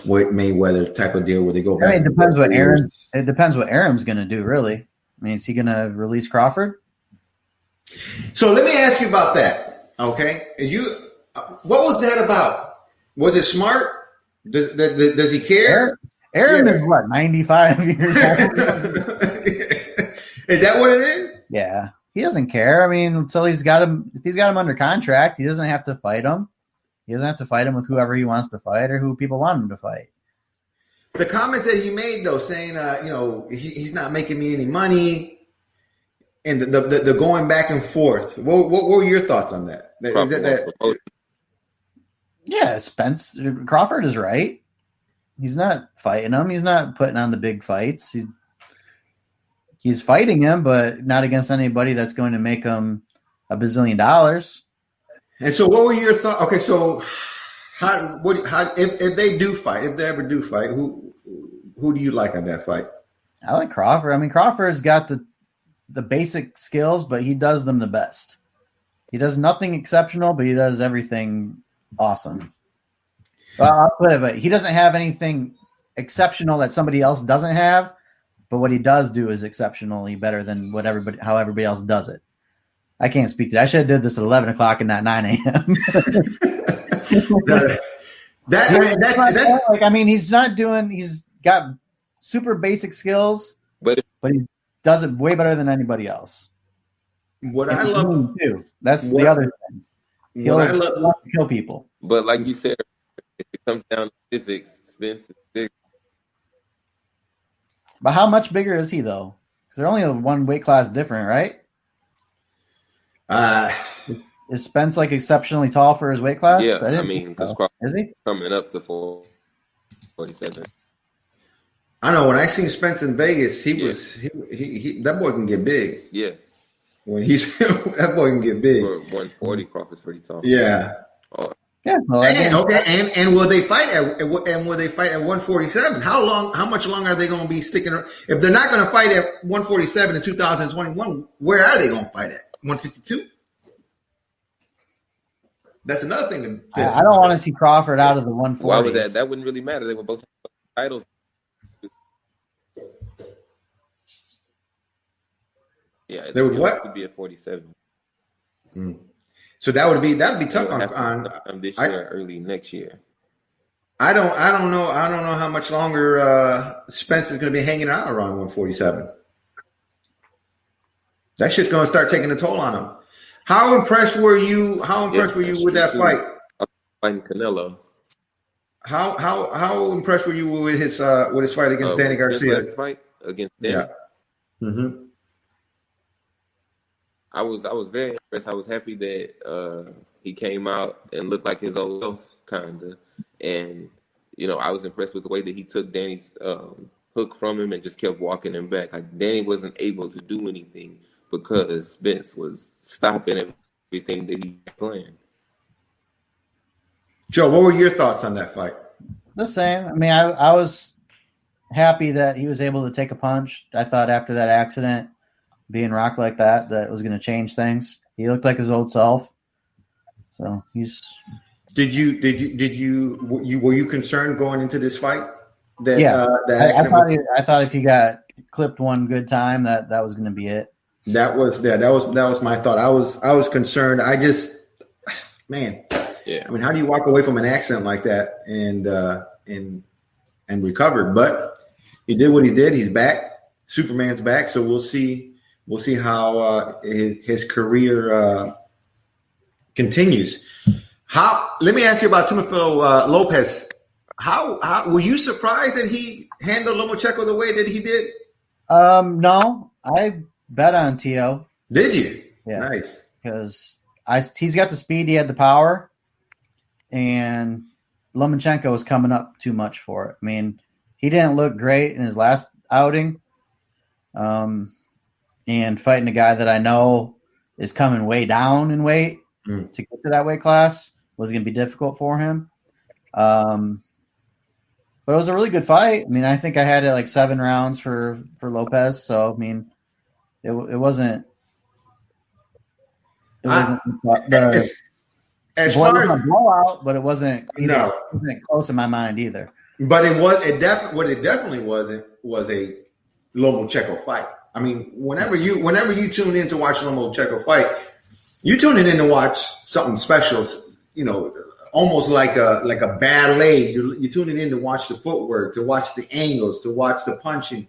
Mayweather type of deal where they go back? I mean, it depends what Aram's going to do, really. I mean, is he going to release Crawford? So let me ask you about that. Okay, what was that about? Was it smart? Does he care? Aram is what, 95 years old? Is that what it is? Yeah, he doesn't care. I mean, until if he's got him under contract, he doesn't have to fight him. He doesn't have to fight him with whoever he wants to fight or who people want him to fight. The comments that he made, though, saying, he's not making me any money, and the going back and forth. What were your thoughts on that? Yeah, Crawford is right. He's not fighting him. He's not putting on the big fights. He's fighting him, but not against anybody that's going to make him $1 bazillion. And so, what were your thoughts? Okay, so if they do fight, if they ever do fight, who do you like on that fight? I like Crawford. I mean, Crawford's got the basic skills, but he does them the best. He does nothing exceptional, but he does everything awesome. Well, I'll put it, but he doesn't have anything exceptional that somebody else doesn't have, but what he does do is exceptionally better than how everybody else does it. I can't speak to that. I should have did this at 11 o'clock and not 9 a.m. He's got super basic skills, but he does it way better than anybody else. What I love too. That's the other thing. He'll kill people. But like you said, if it comes down to physics, Spence is big. But how much bigger is he though? Because they're only one weight class different, right? Is Spence like exceptionally tall for his weight class? Yeah, I mean, because is he coming up to 447? I know when I seen Spence in Vegas, he that boy can get big. Yeah, when that boy can get big. For 140, Crawford's pretty tall. Yeah. Yeah. Well, and will they fight at 147? How much longer are they going to be sticking around? If they're not going to fight at 147 in 2021, where are they going to fight at? 152? That's another thing. I don't want to see Crawford out of the 140s. Why would that? That wouldn't really matter. They would both have titles. Yeah, they would what? To be at 47. Mm. So that'd be tough on this year, early next year. I don't know how much longer Spence is going to be hanging out around 147. That shit's going to start taking a toll on him. How impressed were you? With that fight? Fighting Canelo. How impressed were you with his fight against Danny Garcia? His fight against Danny. Yeah. Mm-hmm. I was very impressed. I was happy that he came out and looked like his old self, kinda. And I was impressed with the way that he took Danny's hook from him and just kept walking him back. Like Danny wasn't able to do anything because Spence was stopping everything that he planned. Joe, what were your thoughts on that fight? The same. I mean, I was happy that he was able to take a punch. I thought after that accident, being rocked like that was going to change things. He looked like his old self. So he's. Were you concerned going into this fight that Yeah. that I accident. thought if he got clipped one good time, that was going to be it. That was my thought. I was concerned. I just, man, Yeah. I mean, how do you walk away from an accident like that and recovered? But he did what he did. He's back. Superman's back. So we'll see how his career continues. Let me ask you about Timofey Lopez. How were you surprised that he handled Lomachenko the way that he did? No, I bet on Tio. Did you? Yeah. Nice. Because he's got the speed, he had the power, and Lomachenko was coming up too much for it. I mean, he didn't look great in his last outing. And fighting a guy that I know is coming way down in weight to get to that weight class was going to be difficult for him. But it was a really good fight. I mean, I think I had it like 7 rounds for Lopez. So, I mean, it wasn't the as far as a blowout, but it wasn't close in my mind either. But what it definitely wasn't was a Lomachenko fight. I mean, whenever you tune in to watch a Lomachenko fight, you tuning in to watch something special. You know, almost like a ballet. You're tuning in to watch the footwork, to watch the angles, to watch the punching,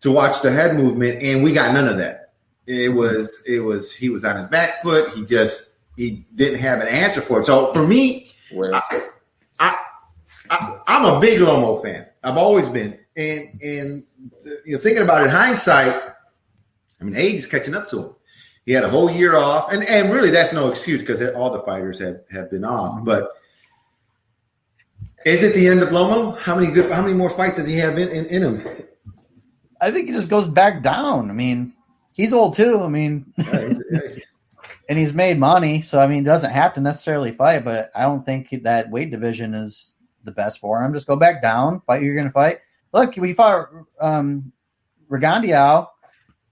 to watch the head movement, and we got none of that. It was he was on his back foot. He didn't have an answer for it. So for me, I'm a big Lomo fan. I've always been, and thinking about it in hindsight, I mean, age is catching up to him. He had a whole year off, and really that's no excuse because all the fighters have been off. But is it the end of Lomo? How many more fights does he have in him? I think he just goes back down. I mean, he's old too. I mean, and he's made money, so I mean, he doesn't have to necessarily fight. But I don't think that weight division is the best for him. Just go back down, fight who you're going to fight. Look, we fought Rigondeaux.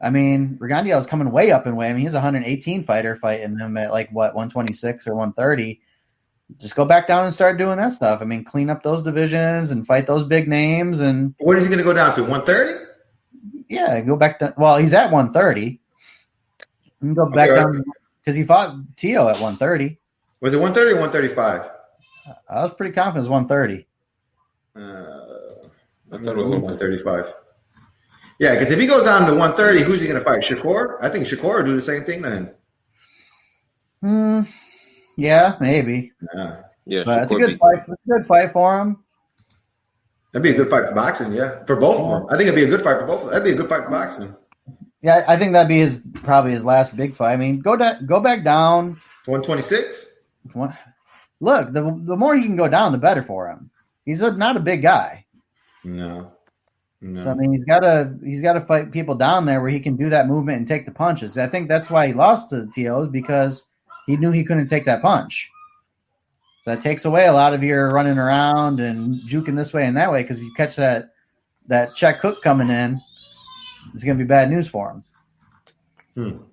I mean, Rigondeaux is coming way up in weight. I mean, he's a 118 fighter fighting him at 126 or 130. Just go back down and start doing that stuff. I mean, clean up those divisions and fight those big names. And what is he going to go down to? 130? Yeah, go back down. Well, he's at 130. You can go back down because he fought Tio at 130. Was it 130 or 135? I was pretty confident it was 130. I thought it was 135. Yeah, because if he goes down to 130, who's he going to fight? Shakur? I think Shakur will do the same thing to him. Yeah, maybe. Yeah, but it's a good fight. It's a good fight for him. That'd be a good fight for boxing, yeah. For both of them. I think it'd be a good fight for both of them. That'd be a good fight for boxing. Yeah, I think that'd be probably his last big fight. I mean, go back down. 126? Look, the more he can go down, the better for him. He's not a big guy. No. So I mean, he's got to fight people down there where he can do that movement and take the punches. I think that's why he lost to Tio's because he knew he couldn't take that punch. So that takes away a lot of your running around and juking this way and that way because if you catch that check hook coming in, it's going to be bad news for him.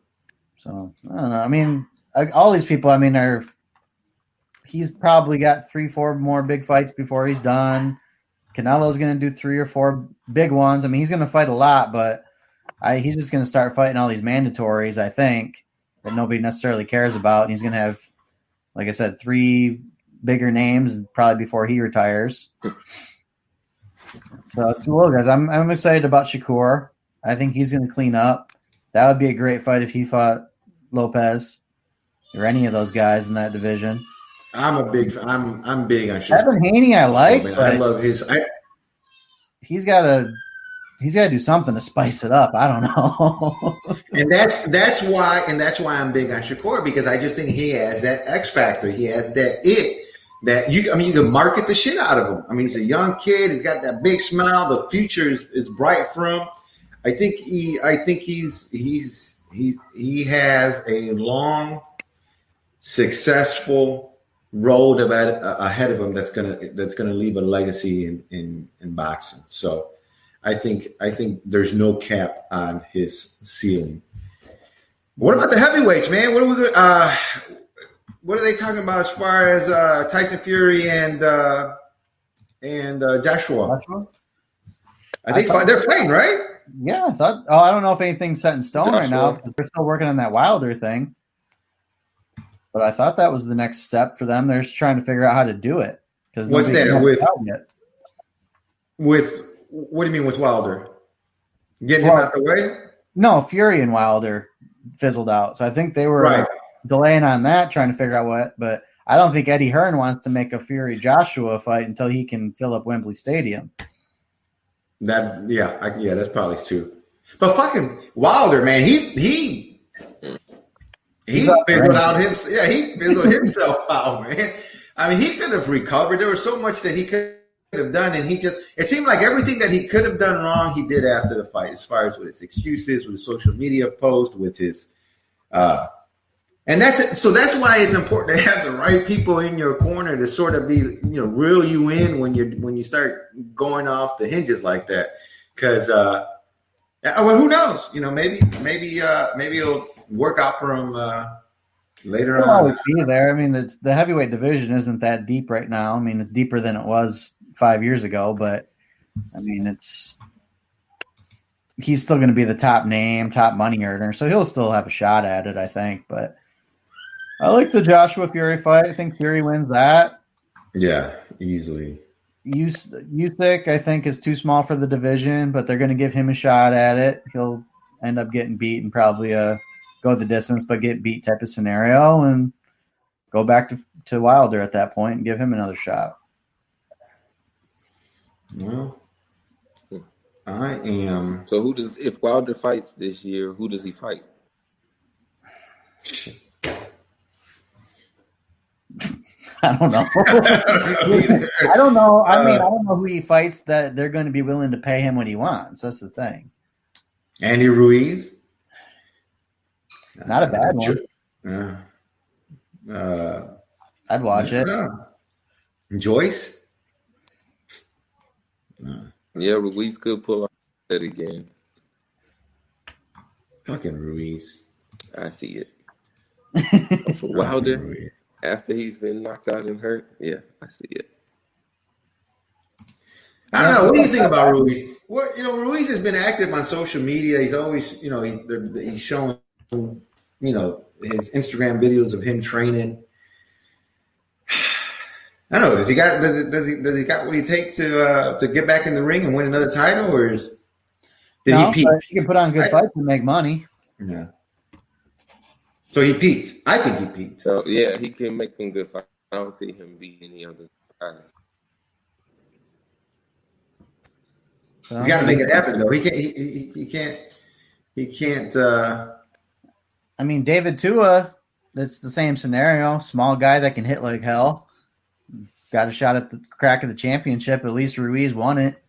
So I don't know. I mean, all these people. I mean, he's probably got 3-4 more big fights before he's done. Canelo's going to do 3 or 4 big ones. I mean, he's going to fight a lot, but he's just going to start fighting all these mandatories, I think, that nobody necessarily cares about. And he's going to have, like I said, 3 bigger names probably before he retires. So it's cool, guys. I'm excited about Shakur. I think he's going to clean up. That would be a great fight if he fought Lopez or any of those guys in that division. I'm big on Shakur. Evan Haney, I like. Oh, I love his. He's got to do something to spice it up. I don't know. And that's why I'm big on Shakur because I just think he has that X factor. He has that it that you can market the shit out of him. I mean, he's a young kid. He's got that big smile. The future is bright for him. I think he has a long, successful road ahead of him that's gonna leave a legacy in boxing. So I think there's no cap on his ceiling. What about the heavyweights, man? What are they talking about as far as Tyson Fury and Joshua? I think they're fighting, right? Yeah, I don't know if anything's set in stone right now because they're still working on that Wilder thing. But I thought that was the next step for them. They're just trying to figure out how to do it. What's that with? What do you mean with Wilder? Getting him out the way? No, Fury and Wilder fizzled out. So I think they were delaying on that, trying to figure out what. But I don't think Eddie Hearn wants to make a Fury Joshua fight until he can fill up Wembley Stadium. That's probably true. But fucking Wilder, man, he fizzled out himself. Yeah, he fizzled himself out, man. I mean, he could have recovered. There was so much that he could have done, and it seemed like everything that he could have done wrong, he did after the fight, as far as with his excuses, with his social media post, with his and that's it. So that's why it's important to have the right people in your corner to sort of be, reel you in when you start going off the hinges like that. Because who knows? Maybe it'll work out for him later on. Be there. I mean, the heavyweight division isn't that deep right now. I mean, it's deeper than it was 5 years ago, but I mean, he's still going to be the top name, top money earner, so he'll still have a shot at it, I think. But I like the Joshua Fury fight. I think Fury wins that. Yeah, easily. Usyk, I think, is too small for the division, but they're going to give him a shot at it. He'll end up getting beat and probably go the distance, but get beat type of scenario, and go back to Wilder at that point and give him another shot. Well, I am. So if Wilder fights this year, who does he fight? I don't know. I don't know. I mean, I don't know who he fights that they're going to be willing to pay him what he wants. That's the thing. Andy Ruiz? Not a bad one. I'd watch it. Joyce? Yeah, Ruiz could pull off that again. Fucking Ruiz. I see it. For Wilder, after he's been knocked out and hurt, yeah, I see it. I don't know. What do you think about Ruiz? Well, Ruiz has been active on social media. He's always, he's showing, his Instagram videos of him training. I don't know. Does he got what he take to get back in the ring and win another title, or did he peak? He can put on good fights and make money. Yeah. So he peaked. I think he peaked. So yeah, he can make some good fights. I don't see him beat any other guys. He's got to make it happen, though. He can't. I mean, David Tua. That's the same scenario. Small guy that can hit like hell. Got a shot at the crack of the championship. At least Ruiz won it.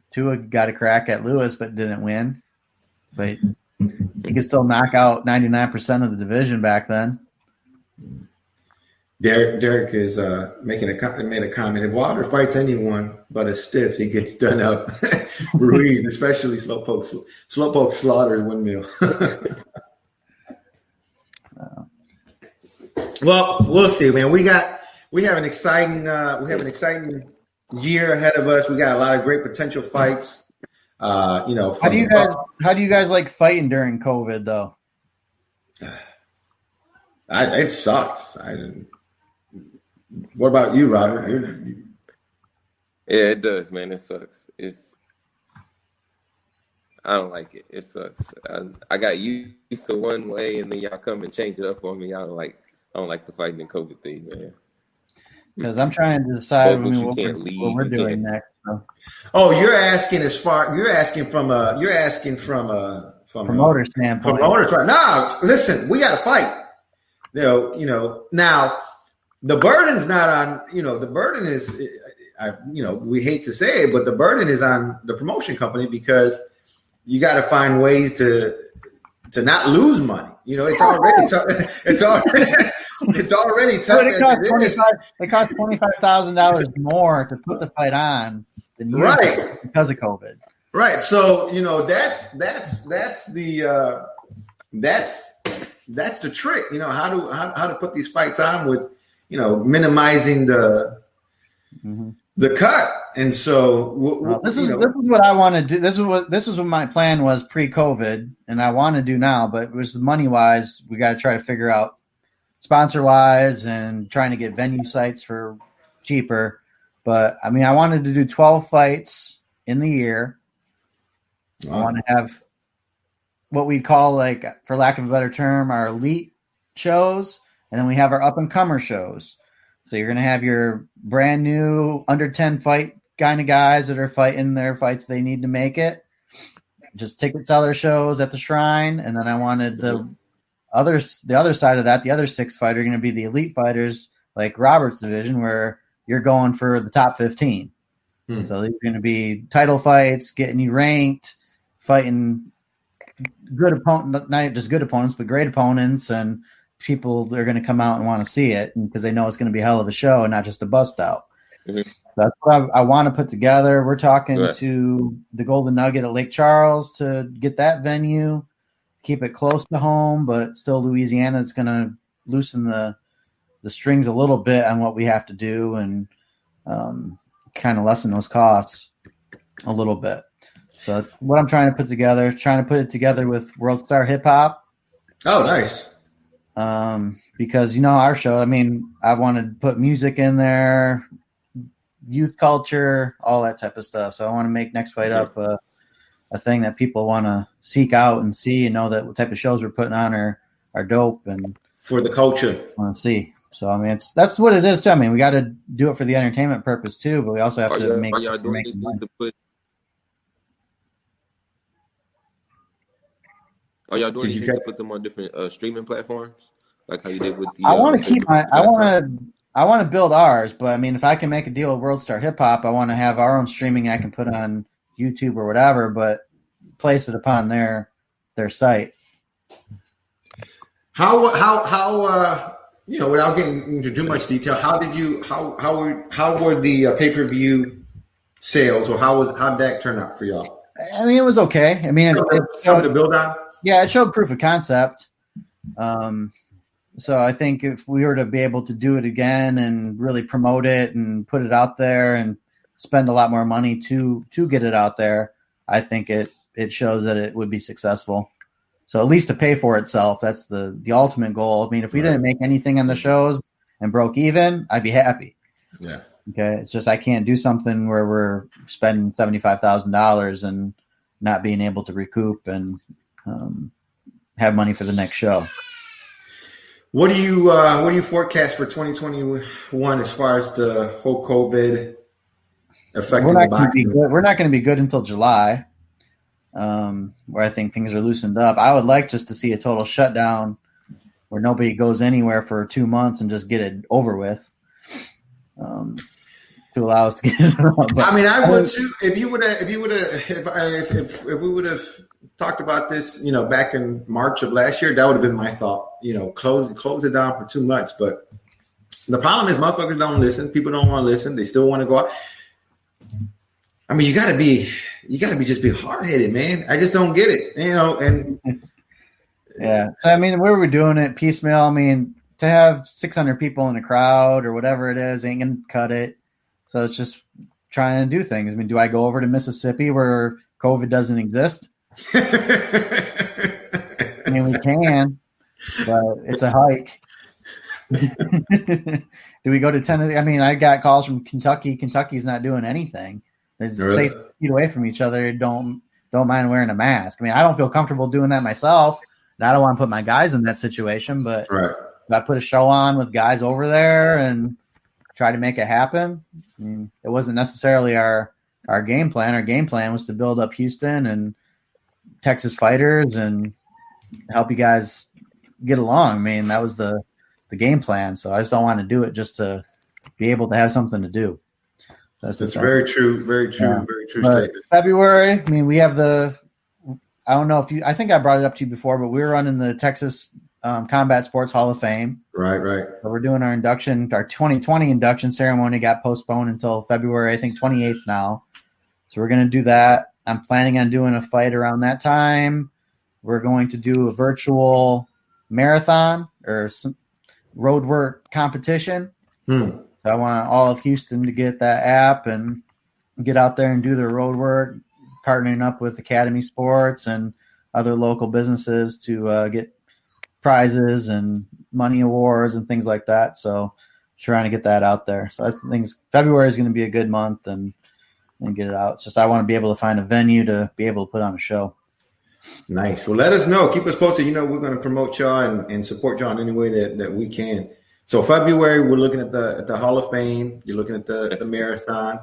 Tua got a crack at Lewis, but didn't win. But he could still knock out 99% of the division back then. Derek is made a comment. If Wilder fights anyone but a stiff, he gets done up. Ruiz, especially Slowpoke slaughtered windmill. Well, we'll see, man. We have an exciting year ahead of us. We got a lot of great potential fights. How do you guys like fighting during COVID though? It sucks. What about you, Robert? Yeah, it does, man. It sucks. I don't like it. It sucks. I got used to one way, and then y'all come and change it up on me. I don't like the fighting and COVID thing, man. Because I'm trying to decide what we're doing next. So. Oh, you're asking from a promoter standpoint. No, listen, we got to fight. Now the burden's not on. The burden is, we hate to say it, but the burden is on the promotion company because you got to find ways to not lose money. It's already tough. It's already tough. It costs $25,000 more to put the fight on than right because of COVID. Right. So that's the trick. How to put these fights on with minimizing the the cut. And so this is what I want to do. This is what my plan was pre-COVID, and I want to do now. But it was money wise, we got to try to figure out sponsor wise and trying to get venue sites for cheaper. But I mean, I wanted to do 12 fights in the year. Wow. I want to have what we'd call, like, for lack of a better term, our elite shows, and then we have our up and comer shows. So you're going to have your brand new under 10 fight kind of guys that are fighting their fights they need to make it. Just ticket seller shows at the Shrine. And then I wanted the other side of that, the other 6 fighter are going to be the elite fighters like Robert's division, where you're going for the top 15. So these are going to be title fights, getting you ranked, fighting good opponent, not just good opponents, but great opponents, and people that are going to come out and want to see it because they know it's going to be a hell of a show and not just a bust out. That's what I want to put together. We're talking to the Golden Nugget at Lake Charles to get that venue, keep it close to home, but still Louisiana. It's going to loosen the strings a little bit on what we have to do and kind of lessen those costs a little bit. So that's what I'm trying to put together. Trying to put it together with World Star Hip Hop. Oh, nice. Because, our show, I mean, I wanted to put music in there, youth culture, all that type of stuff. So I want to make Next Fight Up a thing that people want to seek out and see and know that what type of shows we're putting on are dope and for the culture. Want to see. So, I mean, that's what it is too. I mean, we got to do it for the entertainment purpose too, but we also have to make. Are y'all doing anything to put? Are y'all doing anything to put them on different streaming platforms, like how you did with the? I want to keep my. I want to build ours, but I mean, if I can make a deal with World Star Hip Hop, I want to have our own streaming I can put on YouTube or whatever, but place it upon their site. How without getting into too much detail, how were the pay-per-view sales, or how did that turn out for y'all? I mean, it was okay. I mean, it showed the build out. Yeah, it showed proof of concept. So I think if we were to be able to do it again and really promote it and put it out there and spend a lot more money to get it out there, I think it shows that it would be successful. So at least to pay for itself, that's the ultimate goal. I mean, if we didn't make anything on the shows and broke even, I'd be happy. Yeah. Okay. It's just I can't do something where we're spending $75,000 and not being able to recoup and have money for the next show. What do you forecast for 2021 as far as the whole COVID affecting the boxing? We're not going to be good until July. Where I think things are loosened up. I would like just to see a total shutdown where nobody goes anywhere for 2 months and just get it over with. To allow us to get it out. I mean, I would too. If we would have talked about this, back in March of last year, that would have been my thought. Close it down for 2 months. But the problem is, motherfuckers don't listen. People don't want to listen. They still want to go out. I mean, you gotta be just be hard headed, man. I just don't get it, and yeah. So I mean, where we're doing it piecemeal. I mean, to have 600 people in a crowd or whatever it is ain't gonna cut it. So it's just trying to do things. I mean, do I go over to Mississippi where COVID doesn't exist? I mean, we can, but it's a hike. Do we go to Tennessee? I mean, I got calls from Kentucky. Kentucky's not doing anything. They stay 6 feet away from each other. Don't mind wearing a mask. I mean, I don't feel comfortable doing that myself, and I don't want to put my guys in that situation. But if I put a show on with guys over there and try to make it happen, I mean, it wasn't necessarily our game plan. Our game plan was to build up Houston and Texas fighters and help you guys get along. I mean, that was the game plan. So I just don't want to do it just to be able to have something to do. That's very true. Very true. Yeah. Very true But statement. February, I mean, we have I don't know if I think I brought it up to you before, but we're running the Texas Combat Sports Hall of Fame. Right. So we're doing our 2020 induction ceremony got postponed until February, I think 28th now. So we're going to do that. I'm planning on doing a fight around that time. We're going to do a virtual marathon or some road work competition. So I want all of Houston to get that app and get out there and do their road work, partnering up with Academy Sports and other local businesses to get prizes and money awards and things like that. So trying to get that out there. So I think February is going to be a good month and get it out. It's just I want to be able to find a venue to be able to put on a show. Nice. Well, let us know. Keep us posted. You know, we're going to promote y'all and support y'all in any way that we can. So February, we're looking at the Hall of Fame. You're looking at the marathon.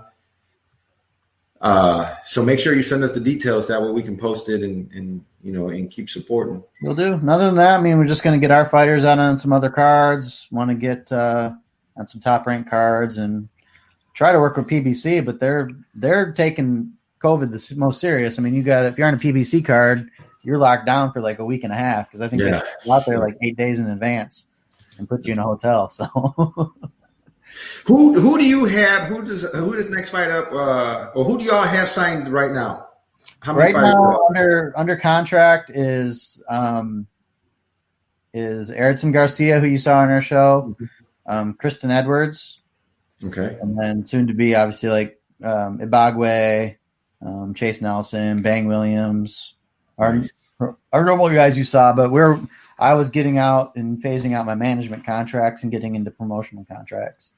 So make sure you send us the details. That way we can post it and keep supporting. We'll do. And other than that, I mean, we're just going to get our fighters out on some other cards. Want to get on some top ranked cards and try to work with PBC, but they're taking COVID the most serious. I mean, if you're on a PBC card, you're locked down for like a week and a half because I think they go out there like 8 days in advance and put you in a hotel. So who do you have? Who does next fight up? Or who do y'all have signed right now? How many right now under contract is Erickson Garcia, who you saw on our show, Kristen Edwards, okay, and then soon to be obviously like Ibagwe, Chase Nelson, Bang Williams, our normal guys you saw, but I was getting out and phasing out my management contracts and getting into promotional contracts.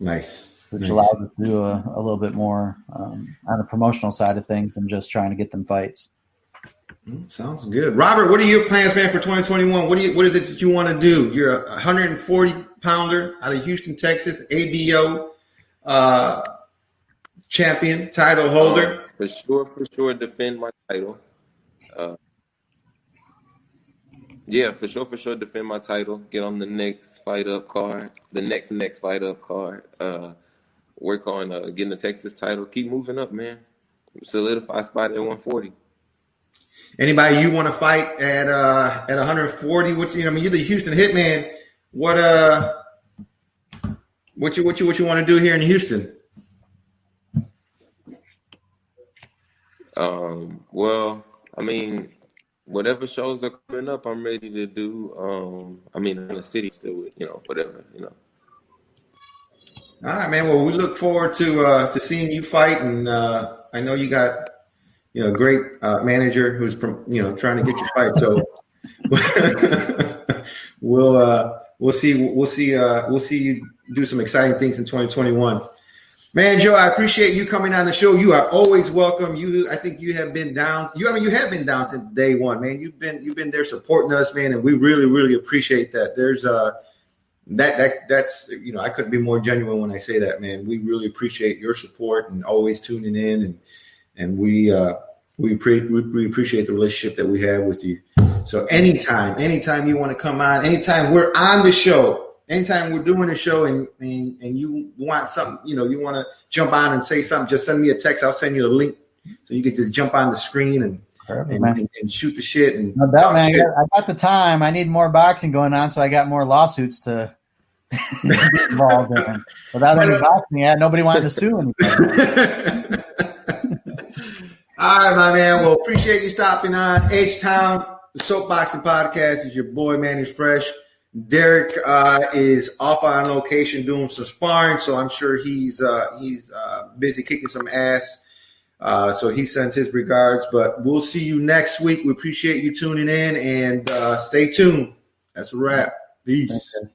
Nice. Which allows us to do a little bit more on the promotional side of things than just trying to get them fights. Sounds good. Robert, what are your plans, man, for 2021? What is it that you want to do? You're a 140-pounder out of Houston, Texas, ABO champion, title holder. For sure, defend my title. For sure, defend my title. Get on the next fight up card. The next fight up card. Work on getting the Texas title. Keep moving up, man. Solidify a spot at 140. Anybody you want to fight at 140? You're the Houston Hitman. What you want to do here in Houston? Well, I mean, whatever shows are coming up, I'm ready to do. In the city still with, whatever. All right, man. Well, we look forward to seeing you fight, and I know you got a great manager who's trying to get you fight. So we'll see you do some exciting things in 2021. Man, Joe, I appreciate you coming on the show. You are always welcome. I think you have been down. You have been down since day one, man. You've been there supporting us, man, and we really, really appreciate that. There's that's I couldn't be more genuine when I say that, man. We really appreciate your support and always tuning in, and we appreciate the relationship that we have with you. So anytime you want to come on, anytime we're on the show. Anytime we're doing a show and you want something, you want to jump on and say something, just send me a text. I'll send you a link so you can just jump on the screen and shoot the shit. And no doubt, man. I got the time. I need more boxing going on, so I got more lawsuits to get involved in. Without any boxing, nobody wanted to sue anything. All right, my man. Well, appreciate you stopping on. H-Town, the Soapboxing Podcast is your boy, Manny Fresh. Derek is off on location doing some sparring, so I'm sure he's busy kicking some ass. So he sends his regards. But we'll see you next week. We appreciate you tuning in, and stay tuned. That's a wrap. Peace. Okay.